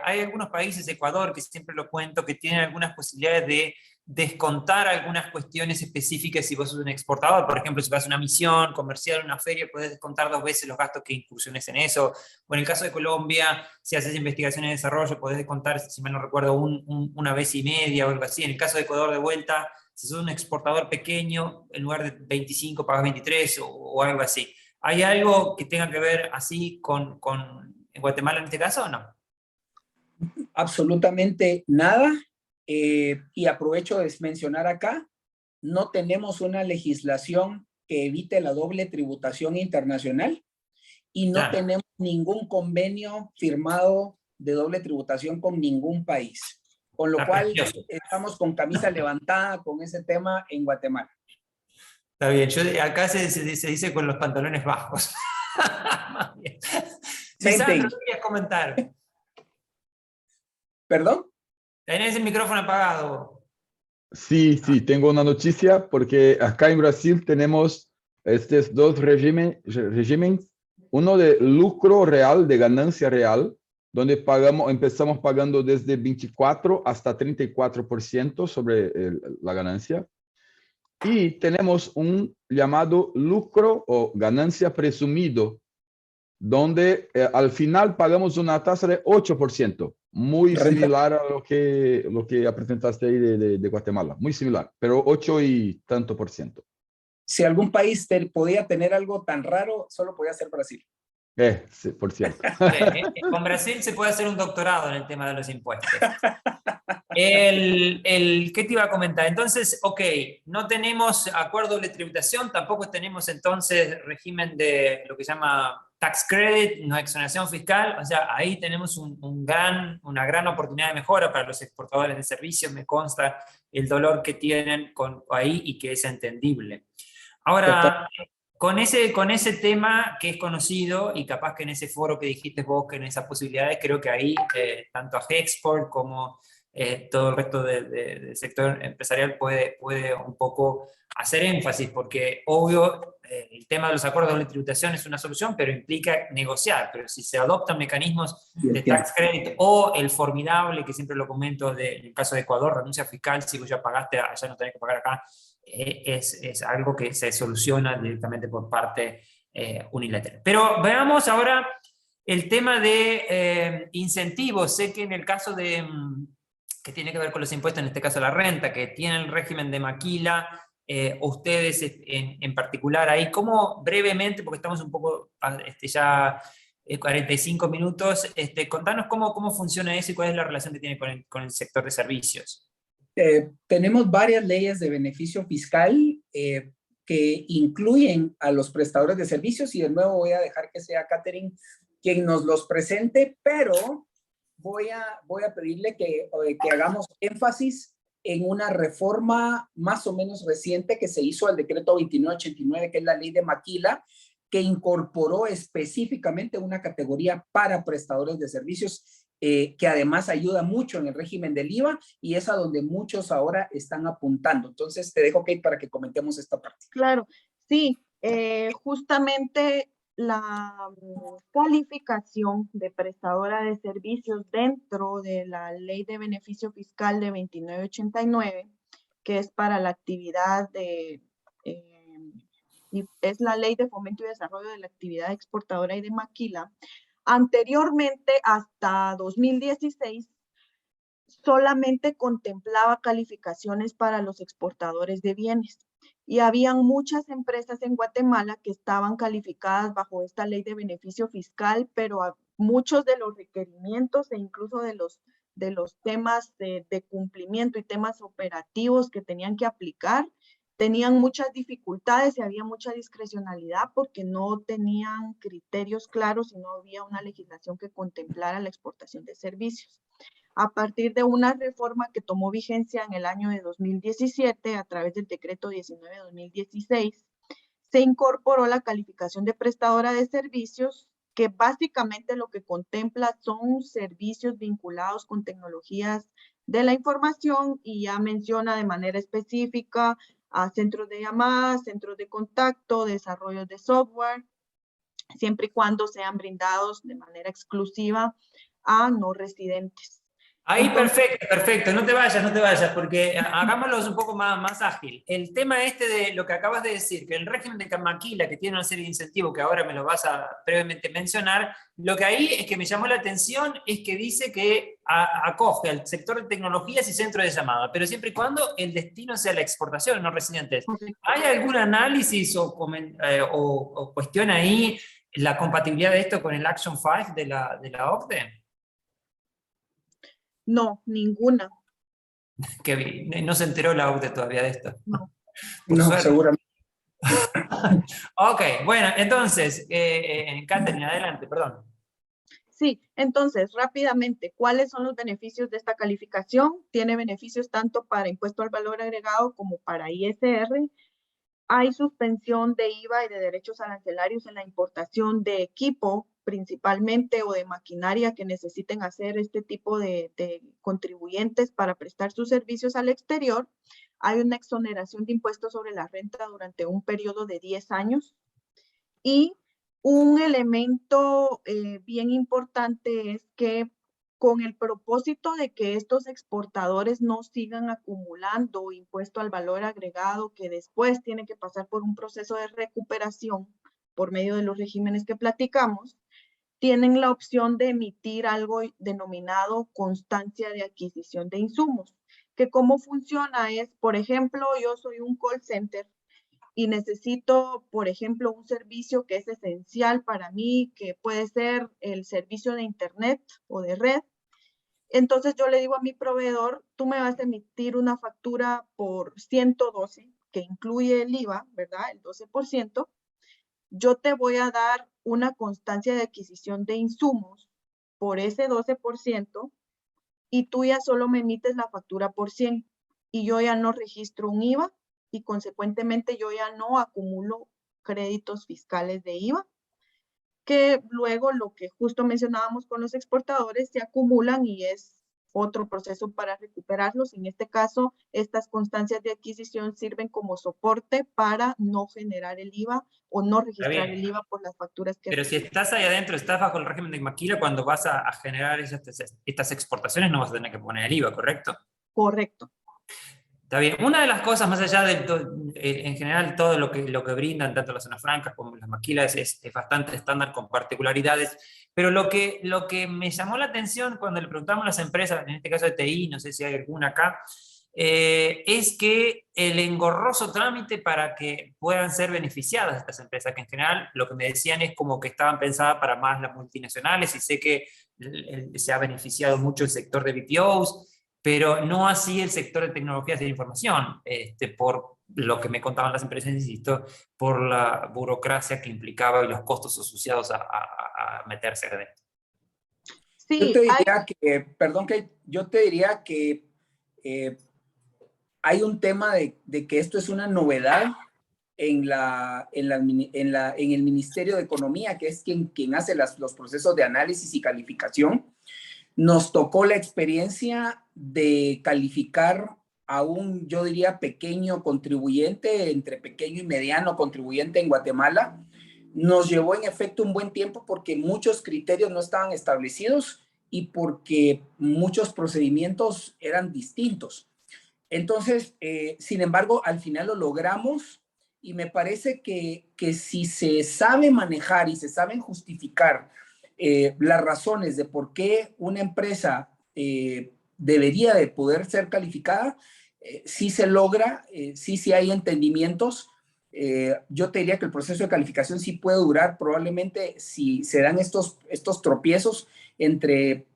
hay algunos países, Ecuador, que siempre lo cuento, que tienen algunas posibilidades de descontar algunas cuestiones específicas si vos sos un exportador. Por ejemplo, si vas a una misión comercial, una feria, puedes descontar 2 veces los gastos que incursiones en eso. O en el caso de Colombia, si haces investigación y desarrollo, podés descontar, si mal no recuerdo, una vez y media o algo así. En el caso de Ecuador, de vuelta, si sos un exportador pequeño, en lugar de 25 pagas 23 o algo así. ¿Hay algo que tenga que ver así con Guatemala en este caso o no? Absolutamente nada. Y aprovecho de mencionar acá, no tenemos una legislación que evite la doble tributación internacional y no tenemos ningún convenio firmado de doble tributación con ningún país. Con lo cual estamos con camisa levantada con ese tema en Guatemala. Está bien, acá se dice con los pantalones bajos. Lisandro, ¿qué querías comentar? ¿Perdón? Tenés el micrófono apagado. Sí, tengo una noticia porque acá en Brasil tenemos estos dos regímenes, uno de lucro real, de ganancia real, donde empezamos pagando desde 24 hasta 34% sobre la ganancia. Y tenemos un llamado lucro o ganancia presumido, donde al final pagamos una tasa de 8%, muy similar a lo que presentaste ahí de Guatemala, muy similar, pero 8 y tanto por ciento. Si algún país podía tener algo tan raro, solo podía ser Brasil. Sí, por cierto. Con Brasil se puede hacer un doctorado en el tema de los impuestos. ¿Qué te iba a comentar? Entonces, ok, no tenemos acuerdo de tributación, tampoco tenemos entonces régimen de lo que se llama tax credit, no exoneración fiscal, o sea, ahí tenemos una gran oportunidad de mejora para los exportadores de servicios, me consta el dolor que tienen ahí y que es entendible. Ahora, con ese tema que es conocido y capaz que en ese foro que dijiste vos, que en esas posibilidades, creo que ahí tanto a Hexport como todo el resto del sector empresarial puede un poco hacer énfasis, porque obvio el tema de los acuerdos de tributación es una solución, pero implica negociar, pero si se adoptan mecanismos de tax credit o el formidable, que siempre lo comento en el caso de Ecuador, renuncia fiscal, si vos ya pagaste, allá no tenés que pagar acá, es algo que se soluciona directamente por parte unilateral. Pero veamos ahora el tema de incentivos. Sé que en el caso que tiene que ver con los impuestos, en este caso la renta, que tiene el régimen de maquila, ustedes en particular ahí, ¿cómo brevemente, porque estamos un poco ya 45 minutos, contanos cómo funciona eso y cuál es la relación que tiene con el sector de servicios? Tenemos varias leyes de beneficio fiscal que incluyen a los prestadores de servicios y de nuevo voy a dejar que sea Catherine quien nos los presente, pero voy a pedirle que hagamos énfasis en una reforma más o menos reciente que se hizo al decreto 2989, que es la ley de maquila, que incorporó específicamente una categoría para prestadores de servicios que además ayuda mucho en el régimen del IVA y es a donde muchos ahora están apuntando. Entonces te dejo, Kate, para que comentemos esta parte. Claro, sí, justamente la calificación de prestadora de servicios dentro de la Ley de Beneficio Fiscal de 2989, que es para la actividad de y es la Ley de Fomento y Desarrollo de la Actividad Exportadora y de Maquila. Anteriormente, hasta 2016, solamente contemplaba calificaciones para los exportadores de bienes. Y habían muchas empresas en Guatemala que estaban calificadas bajo esta ley de beneficio fiscal, pero muchos de los requerimientos e incluso de los temas de cumplimiento y temas operativos que tenían que aplicar, tenían muchas dificultades y había mucha discrecionalidad porque no tenían criterios claros y no había una legislación que contemplara la exportación de servicios. A partir de una reforma que tomó vigencia en el año de 2017 a través del decreto 19/2016, se incorporó la calificación de prestadora de servicios, que básicamente lo que contempla son servicios vinculados con tecnologías de la información y ya menciona de manera específica a centros de llamadas, centros de contacto, desarrollo de software, siempre y cuando sean brindados de manera exclusiva a no residentes. Ahí, perfecto, perfecto. No te vayas, porque hagámoslo un poco más ágil. El tema este de lo que acabas de decir, que el régimen de Maquila, que tiene una serie de incentivos que ahora me lo vas a brevemente mencionar, lo que ahí es que me llamó la atención es que dice que acoge al sector de tecnologías y centros de llamada, pero siempre y cuando el destino sea la exportación, no residentes. ¿Hay algún análisis o cuestión ahí, la compatibilidad de esto con el Action 5 de la OCDE? No, ninguna. Que no se enteró la OCDE todavía de esto. No, No, seguramente. Ok, bueno, entonces, Catherine, adelante, perdón. Sí, entonces, rápidamente, ¿cuáles son los beneficios de esta calificación? Tiene beneficios tanto para impuesto al valor agregado como para ISR. Hay suspensión de IVA y de derechos arancelarios en la importación de equipo, principalmente, o de maquinaria que necesiten hacer este tipo de contribuyentes para prestar sus servicios al exterior. Hay una exoneración de impuestos sobre la renta durante un periodo de 10 años. Y un elemento bien importante es que con el propósito de que estos exportadores no sigan acumulando impuesto al valor agregado que después tiene que pasar por un proceso de recuperación por medio de los regímenes que platicamos, tienen la opción de emitir algo denominado constancia de adquisición de insumos, que cómo funciona es, por ejemplo, yo soy un call center y necesito, por ejemplo, un servicio que es esencial para mí, que puede ser el servicio de internet o de red. Entonces yo le digo a mi proveedor, tú me vas a emitir una factura por 112, que incluye el IVA, ¿verdad? El 12%. Yo te voy a dar una constancia de adquisición de insumos por ese 12% y tú ya solo me emites la factura por 100 y yo ya no registro un IVA y consecuentemente yo ya no acumulo créditos fiscales de IVA, que luego lo que justo mencionábamos con los exportadores se acumulan y es otro proceso para recuperarlos. En este caso, estas constancias de adquisición sirven como soporte para no generar el IVA o no registrar el IVA por las facturas que... Pero si estás ahí adentro, estás bajo el régimen de Maquila, cuando vas a generar estas exportaciones no vas a tener que poner el IVA, ¿correcto? Correcto. Está bien. Una de las cosas, más allá de en general todo lo que brindan, tanto las zonas francas como las maquilas, es bastante estándar con particularidades, pero lo que me llamó la atención cuando le preguntamos a las empresas, en este caso de TI, no sé si hay alguna acá, es que el engorroso trámite para que puedan ser beneficiadas estas empresas, que en general lo que me decían es como que estaban pensadas para más las multinacionales, y sé que se ha beneficiado mucho el sector de BPOs, pero no así el sector de tecnologías de la información, por lo que me contaban las empresas, insisto, por la burocracia que implicaba y los costos asociados a meterse adentro. Sí, yo te diría yo te diría que hay un tema de que esto es una novedad en el Ministerio de Economía, que es quien hace los procesos de análisis y calificación. Nos tocó la experiencia de calificar a un, yo diría, pequeño contribuyente, entre pequeño y mediano contribuyente en Guatemala. Nos llevó en efecto un buen tiempo porque muchos criterios no estaban establecidos y porque muchos procedimientos eran distintos. Entonces, sin embargo, al final lo logramos y me parece que si se sabe manejar y se saben justificar las razones de por qué una empresa debería de poder ser calificada, sí se logra, sí hay entendimientos. Yo te diría que el proceso de calificación sí puede durar probablemente, si se dan estos tropiezos, entre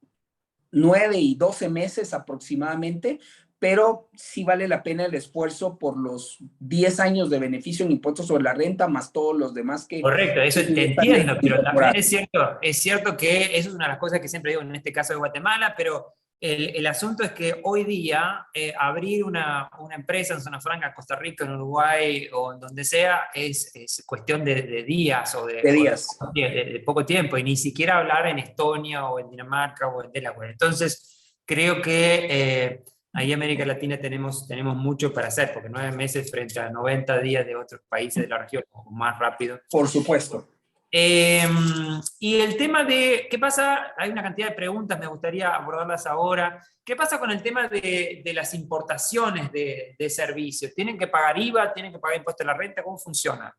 9 y 12 meses aproximadamente, pero sí vale la pena el esfuerzo por los 10 años de beneficio en impuestos sobre la renta, más todos los demás que... Correcto, eso te están entiendo, pero también incorporados. es cierto que eso es una de las cosas que siempre digo en este caso de Guatemala, pero el asunto es que hoy día abrir una empresa en Zona Franca, Costa Rica, en Uruguay o en donde sea, es cuestión de días o De días. de poco tiempo, y ni siquiera hablar en Estonia o en Dinamarca o en Delaware. Entonces, creo que ahí en América Latina tenemos mucho para hacer, porque 9 meses frente a 90 días de otros países de la región, o más rápido. Por supuesto. Y el tema de, ¿qué pasa? Hay una cantidad de preguntas, me gustaría abordarlas ahora. ¿Qué pasa con el tema de las importaciones de servicios? ¿Tienen que pagar IVA? ¿Tienen que pagar impuesto a la renta? ¿Cómo funciona?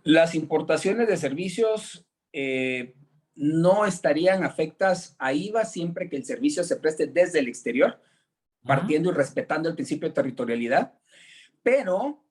Las importaciones de servicios no estarían afectas a IVA siempre que el servicio se preste desde el exterior, partiendo y respetando el principio de territorialidad. Pero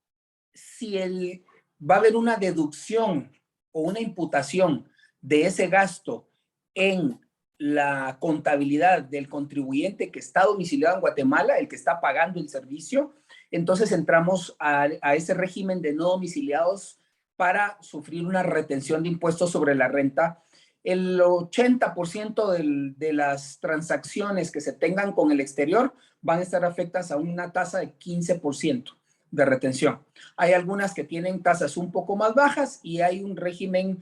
si va a haber una deducción o una imputación de ese gasto en la contabilidad del contribuyente que está domiciliado en Guatemala, el que está pagando el servicio, entonces entramos a ese régimen de no domiciliados para sufrir una retención de impuestos sobre la renta. El 80% de las transacciones que se tengan con el exterior van a estar afectadas a una tasa de 15% de retención. Hay algunas que tienen tasas un poco más bajas y hay un régimen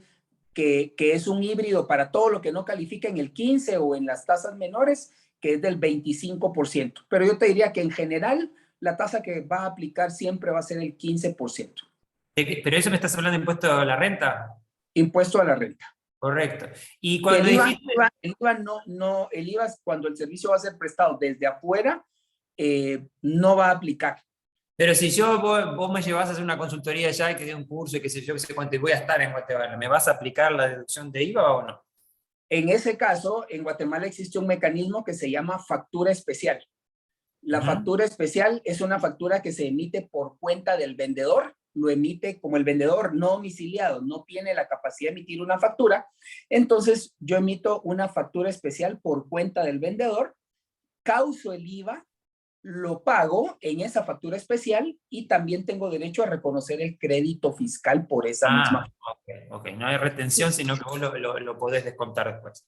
que es un híbrido para todo lo que no califica en el 15 o en las tasas menores, que es del 25%. Pero yo te diría que en general la tasa que va a aplicar siempre va a ser el 15%. Pero eso me estás hablando de impuesto a la renta. Impuesto a la renta. Correcto. Y cuando el IVA, dijiste... el IVA cuando el servicio va a ser prestado desde afuera, no va a aplicar. Pero si vos me llevas a hacer una consultoría allá y que dé un curso y que sé yo, que sé cuánto, y voy a estar en Guatemala, ¿me vas a aplicar la deducción de IVA o no? En ese caso, en Guatemala existe un mecanismo que se llama factura especial. La factura especial es una factura que se emite por cuenta del vendedor, lo emite como el vendedor no domiciliado, no tiene la capacidad de emitir una factura, entonces yo emito una factura especial por cuenta del vendedor, causo el IVA, lo pago en esa factura especial y también tengo derecho a reconocer el crédito fiscal por esa misma. Ok, no hay retención, sino que vos lo podés descontar después.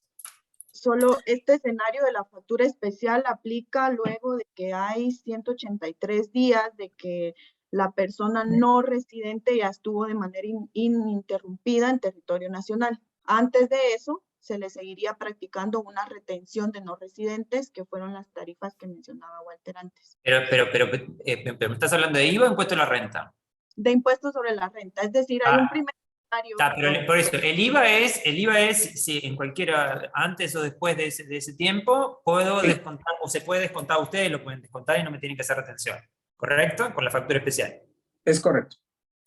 Solo este escenario de la factura especial aplica luego de que hay 183 días de que la persona no residente ya estuvo de manera ininterrumpida en territorio nacional. Antes de eso, se le seguiría practicando una retención de no residentes, que fueron las tarifas que mencionaba Walter antes. Pero ¿me estás hablando de IVA o impuesto a la renta? De impuestos sobre la renta, es decir, hay un primer escenario. Pero por eso, el IVA es si en cualquiera, antes o después de ese tiempo, puedo descontar, o se puede descontar, ustedes lo pueden descontar y no me tienen que hacer retención, ¿correcto? Con la factura especial. Es correcto.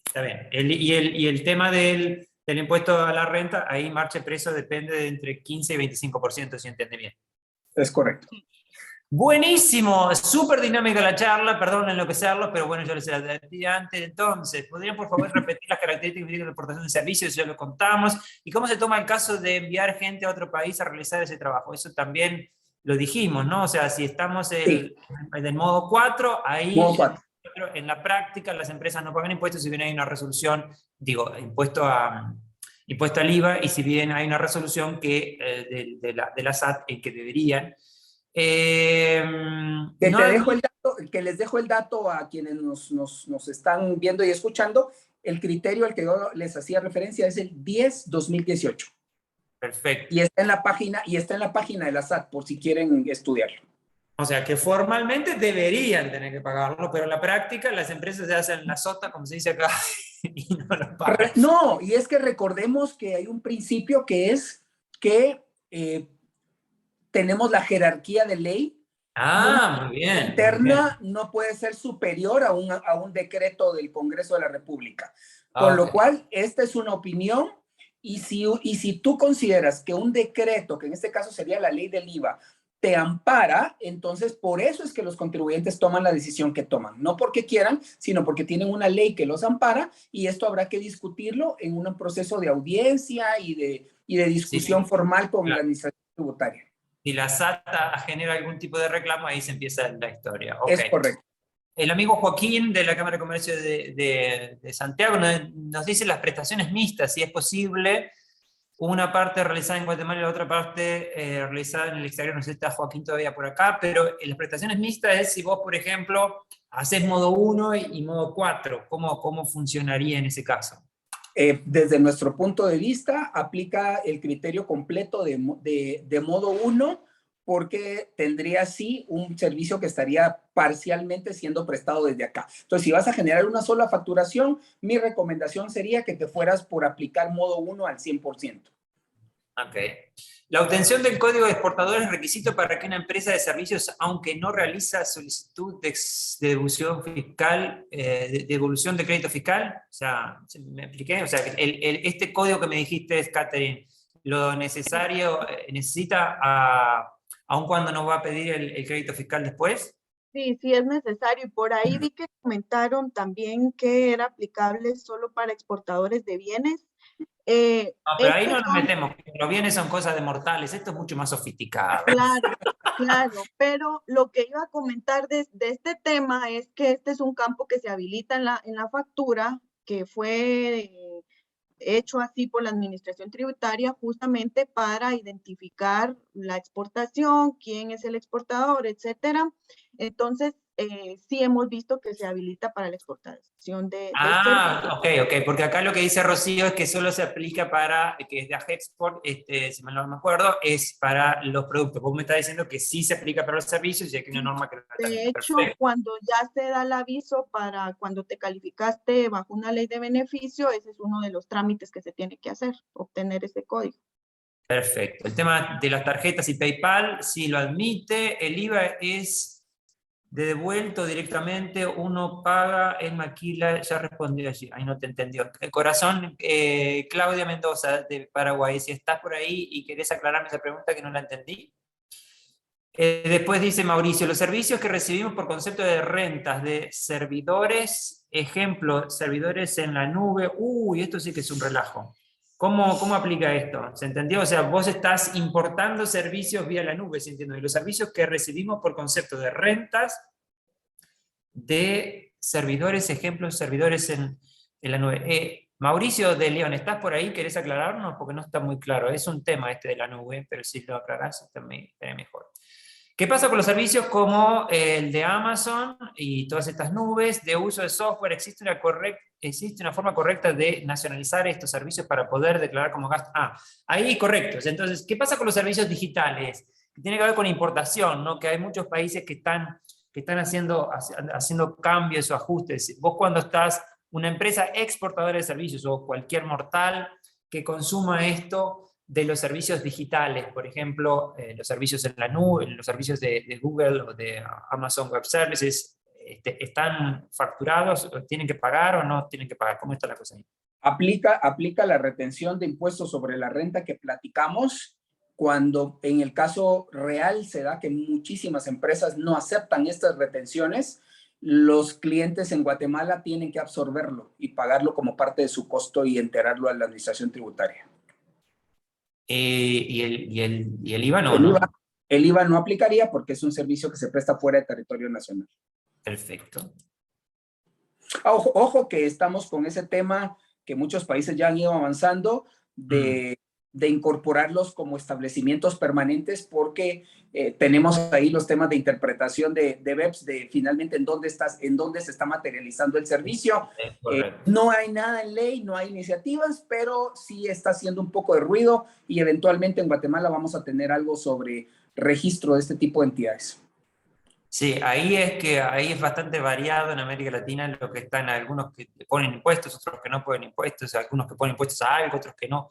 Está bien. Y el tema del impuesto a la renta, ahí marcha preso depende de entre 15 y 25%, si entendí bien. Es correcto. Buenísimo, súper dinámica la charla, perdón enloquecerlos, pero bueno, yo les advertí antes. Entonces, ¿podrían por favor repetir las características de la importación de servicios? Ya lo contamos. ¿Y cómo se toma el caso de enviar gente a otro país a realizar ese trabajo? Eso también lo dijimos, ¿no? O sea, si estamos en el modo 4, ahí modo 4. En la práctica las empresas no pagan impuestos, si bien hay una resolución, digo, impuesto al IVA, y si bien hay una resolución que, de la SAT en que deberían. Les dejo el dato a quienes nos están viendo y escuchando. El criterio al que yo les hacía referencia es el 10-2018. Perfecto. Y está en la página de la SAT por si quieren estudiarlo. O sea que formalmente deberían tener que pagarlo, pero en la práctica las empresas se hacen la sota, como se dice acá, y no lo pagan. No, y es que recordemos que hay un principio que es que tenemos la jerarquía de ley Ah, muy bien, muy bien. Interna no puede ser superior a un decreto del Congreso de la República. Con Ok. lo cual, esta es una opinión y si tú consideras que un decreto, que en este caso sería la ley del IVA, te ampara, entonces por eso es que los contribuyentes toman la decisión que toman. No porque quieran, sino porque tienen una ley que los ampara y esto habrá que discutirlo en un proceso de audiencia y de Sí, discusión sí, formal con la claro. administración tributaria. Si la SATA genera algún tipo de reclamo, ahí se empieza la historia. Ok. Es correcto. El amigo Joaquín de la Cámara de Comercio de Santiago nos dice las prestaciones mixtas, si es posible, una parte realizada en Guatemala y la otra parte realizada en el exterior. No sé si está Joaquín todavía por acá, pero las prestaciones mixtas es si vos, por ejemplo, haces modo 1 y modo 4, ¿cómo funcionaría en ese caso? Desde nuestro punto de vista, aplica el criterio completo de modo 1 porque tendría sí un servicio que estaría parcialmente siendo prestado desde acá. Entonces, si vas a generar una sola facturación, mi recomendación sería que te fueras por aplicar modo 1 al 100%. Ok. La obtención del código de exportador es requisito para que una empresa de servicios, aunque no realiza solicitud de devolución fiscal, de devolución de crédito fiscal, o sea, ¿me expliqué? O sea, este código que me dijiste, Catherine, lo necesario, necesita, aun cuando nos va a pedir el crédito fiscal después. Sí, sí es necesario. Y por ahí vi que comentaron también que era aplicable solo para exportadores de bienes. No, pero ahí no nos metemos, los bienes son cosas de mortales, esto es mucho más sofisticado. Claro, claro, pero lo que iba a comentar de este tema es que este es un campo que se habilita en la factura, que fue hecho así por la Administración Tributaria justamente para identificar la exportación, quién es el exportador, etcétera. Entonces, sí hemos visto que se habilita para la exportación de servicios. Ok, porque acá lo que dice Rocío es que solo se aplica para, que es de Agexport, si mal no me acuerdo, es para los productos. Vos me estás diciendo que sí se aplica para los servicios y hay una norma que lo De determina. hecho, Perfecto. cuando ya se da el aviso para cuando te calificaste bajo una ley de beneficio, ese es uno de los trámites que se tiene que hacer, obtener ese código. Perfecto. El tema de las tarjetas y PayPal, sí lo admite, el IVA es de devuelto directamente, uno paga en maquila, ya respondió allí, ahí no te entendió. El corazón, Claudia Mendoza de Paraguay, si estás por ahí y querés aclararme esa pregunta que no la entendí. Después dice Mauricio, los servicios que recibimos por concepto de rentas de servidores, ejemplo, servidores en la nube, uy, esto sí que es un relajo. ¿Cómo aplica esto? ¿Se entendió? O sea, vos estás importando servicios vía la nube, ¿se entiende? Y los servicios que recibimos por concepto de rentas de servidores, ejemplos, servidores en la nube. Mauricio de León, ¿estás por ahí? ¿Querés aclararnos? Porque no está muy claro. Es un tema este de la nube, pero si lo aclarás, estaría mejor. ¿Qué pasa con los servicios como el de Amazon y todas estas nubes de uso de software? ¿Existe una forma correcta de nacionalizar estos servicios para poder declarar como gasto? Ahí correctos. Entonces, ¿qué pasa con los servicios digitales? Que tiene que ver con importación, ¿no? Que hay muchos países que están haciendo cambios o ajustes. Vos cuando estás una empresa exportadora de servicios o cualquier mortal que consuma esto, de los servicios digitales, por ejemplo, los servicios en la nube, los servicios de Google o de Amazon Web Services, ¿están facturados? ¿Tienen que pagar o no tienen que pagar? ¿Cómo está la cosa ahí? Aplica la retención de impuestos sobre la renta que platicamos cuando en el caso real se da que muchísimas empresas no aceptan estas retenciones. Los clientes en Guatemala tienen que absorberlo y pagarlo como parte de su costo y enterarlo a la administración tributaria. ¿Y el IVA no? ¿No? El IVA no aplicaría porque es un servicio que se presta fuera de territorio nacional. Perfecto. Ojo que estamos con ese tema que muchos países ya han ido avanzando de incorporarlos como establecimientos permanentes porque tenemos ahí los temas de interpretación de BEPS, de finalmente en dónde se está materializando el servicio. No hay nada en ley, no hay iniciativas, pero sí está haciendo un poco de ruido y eventualmente en Guatemala vamos a tener algo sobre registro de este tipo de entidades. Sí, ahí es bastante variado en América Latina lo que están, algunos que ponen impuestos, otros que no ponen impuestos, algunos que ponen impuestos a algo, otros que no.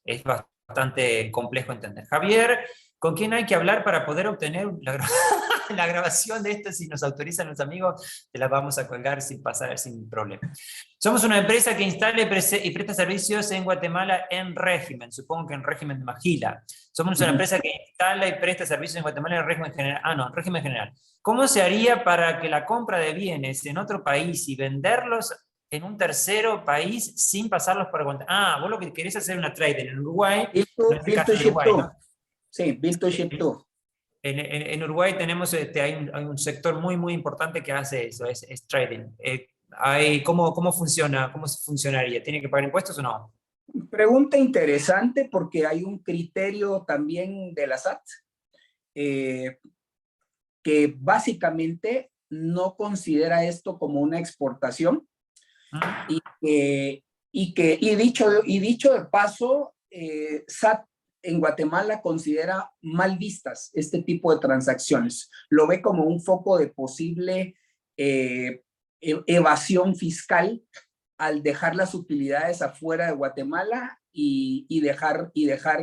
Es bastante complejo entender. Javier, ¿con quién hay que hablar para poder obtener la la grabación de esto, si nos autorizan los amigos, te la vamos a colgar sin pasar, sin problema. Somos una empresa que instala y presta servicios en Guatemala en régimen, supongo que en régimen de Magila. Somos una empresa que instala y presta servicios en Guatemala en régimen general. En régimen general. ¿Cómo se haría para que la compra de bienes en otro país y venderlos en un tercero país sin pasarlos por Guatemala? Vos lo que querés hacer una trading en Uruguay, en este caso Uruguay, ¿no? Sí, build to ship to. En Uruguay tenemos, hay un sector muy, muy importante que hace eso, es trading. ¿Cómo funciona? ¿Cómo funcionaría? ¿Tiene que pagar impuestos o no? Pregunta interesante porque hay un criterio también de la SAT que básicamente no considera esto como una exportación y dicho de paso, SAT en Guatemala considera mal vistas este tipo de transacciones. Lo ve como un foco de posible evasión fiscal al dejar las utilidades afuera de Guatemala y dejar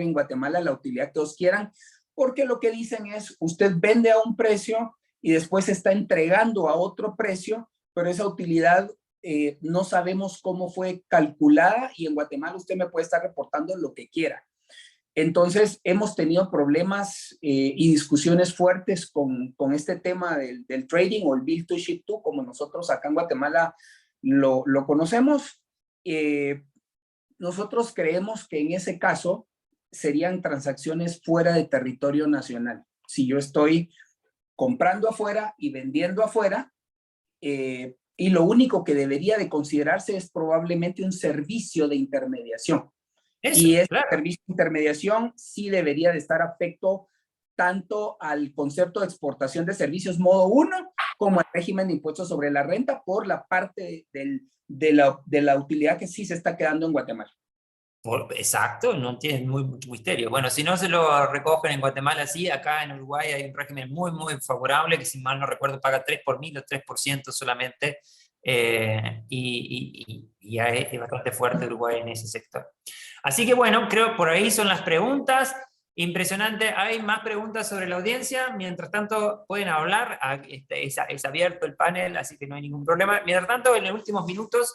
en Guatemala la utilidad que os quieran, porque lo que dicen es, usted vende a un precio y después está entregando a otro precio, pero esa utilidad no sabemos cómo fue calculada y en Guatemala usted me puede estar reportando lo que quiera. Entonces, hemos tenido problemas y discusiones fuertes con este tema del trading o el build to ship to, como nosotros acá en Guatemala lo conocemos. Nosotros creemos que en ese caso serían transacciones fuera de territorio nacional. Si yo estoy comprando afuera y vendiendo afuera, y lo único que debería de considerarse es probablemente un servicio de intermediación. Y este servicio de intermediación sí debería de estar afecto tanto al concepto de exportación de servicios modo 1 como al régimen de impuestos sobre la renta por la parte de la utilidad que sí se está quedando en Guatemala. Exacto, no tiene mucho misterio. Bueno, si no se lo recogen en Guatemala, sí, acá en Uruguay hay un régimen muy, muy favorable que si mal no recuerdo paga 3 por mil o 3% solamente y es bastante fuerte Uruguay en ese sector. Así que bueno, creo por ahí son las preguntas. Impresionante. ¿Hay más preguntas sobre la audiencia? Mientras tanto, pueden hablar. Es abierto el panel, así que no hay ningún problema. Mientras tanto, en los últimos minutos,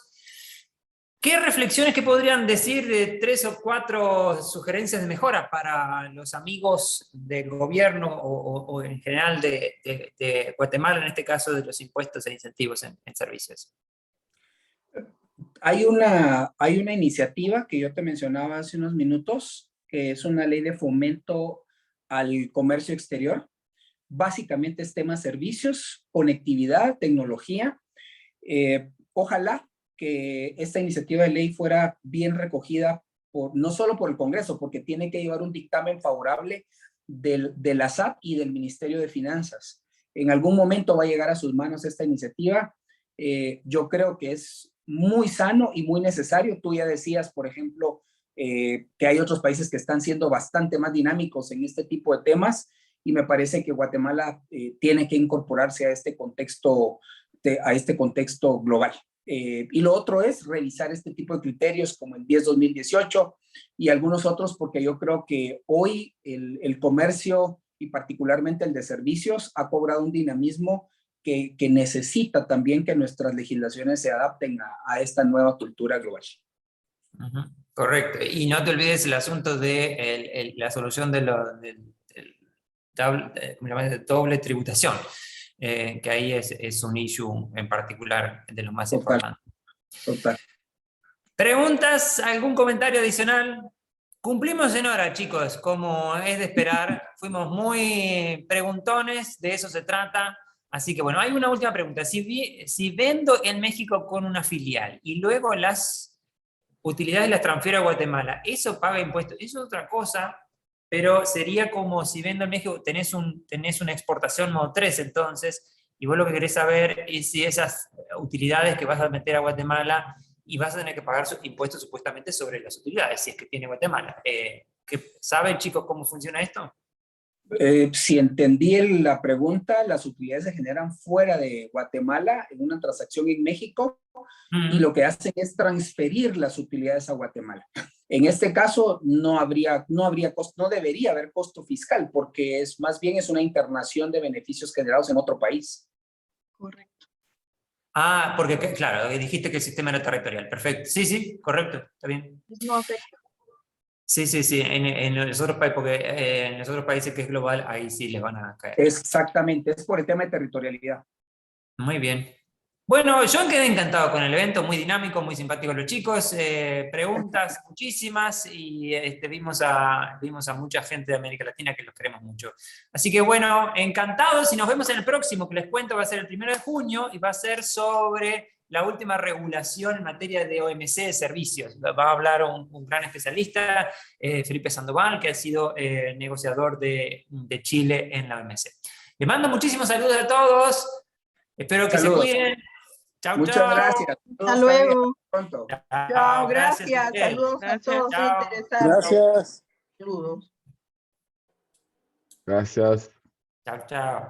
¿qué reflexiones que podrían decir de 3 o 4 sugerencias de mejora para los amigos del gobierno o en general de Guatemala, en este caso de los impuestos e incentivos en servicios? Hay una iniciativa que yo te mencionaba hace unos minutos, que es una ley de fomento al comercio exterior. Básicamente es tema servicios, conectividad, tecnología. Ojalá que esta iniciativa de ley fuera bien recogida no solo por el Congreso, porque tiene que llevar un dictamen favorable de la SAT y del Ministerio de Finanzas. En algún momento va a llegar a sus manos esta iniciativa. Yo creo que es muy sano y muy necesario. Tú ya decías, por ejemplo, que hay otros países que están siendo bastante más dinámicos en este tipo de temas y me parece que Guatemala tiene que incorporarse a este contexto global. Y lo otro es revisar este tipo de criterios como el 10-2018 y algunos otros, porque yo creo que hoy el comercio y particularmente el de servicios ha cobrado un dinamismo que necesita también que nuestras legislaciones se adapten a esta nueva cultura global. Correcto. Y no te olvides el asunto de la solución de doble tributación, que ahí es un issue en particular de lo más importante. Total. ¿Preguntas? ¿Algún comentario adicional? Cumplimos en hora, chicos, como es de esperar. Fuimos muy preguntones, de eso se trata. Así que bueno, hay una última pregunta. Si vendo en México con una filial y luego las utilidades las transfiero a Guatemala, ¿eso paga impuestos? Eso es otra cosa, pero sería como si vendo en México, tenés una exportación modo 3 entonces, y vos lo que querés saber es si esas utilidades que vas a meter a Guatemala y vas a tener que pagar sus impuestos supuestamente sobre las utilidades, si es que tiene Guatemala. ¿Saben, chicos, cómo funciona esto? Si entendí la pregunta, las utilidades se generan fuera de Guatemala en una transacción en México y lo que hacen es transferir las utilidades a Guatemala. En este caso no costo, no debería haber costo fiscal, porque más bien es una internación de beneficios generados en otro país. Correcto. Ah, porque claro, dijiste que el sistema era territorial. Perfecto. Sí, sí, correcto, está bien. No afecta. Sí, sí, sí. En los otros países, porque en los otros países que es global, ahí sí les van a caer. Exactamente, es por el tema de territorialidad. Muy bien. Bueno, yo quedé encantado con el evento, muy dinámico, muy simpático los chicos, preguntas muchísimas y vimos a mucha gente de América Latina que los queremos mucho. Así que bueno, encantados y nos vemos en el próximo, que les cuento va a ser el 1 de junio y va a ser sobre la última regulación en materia de OMC de servicios. Va a hablar un gran especialista, Felipe Sandoval, que ha sido negociador de Chile en la OMC. Les mando muchísimos saludos a todos, espero que Saludos. se cuiden. Chau, Muchas chau. gracias. Hasta luego. Pronto. Chao, gracias. gracias. Saludos a Gracias. todos. Muy Chao. interesante. Gracias. Saludos. Gracias. Chao, chao.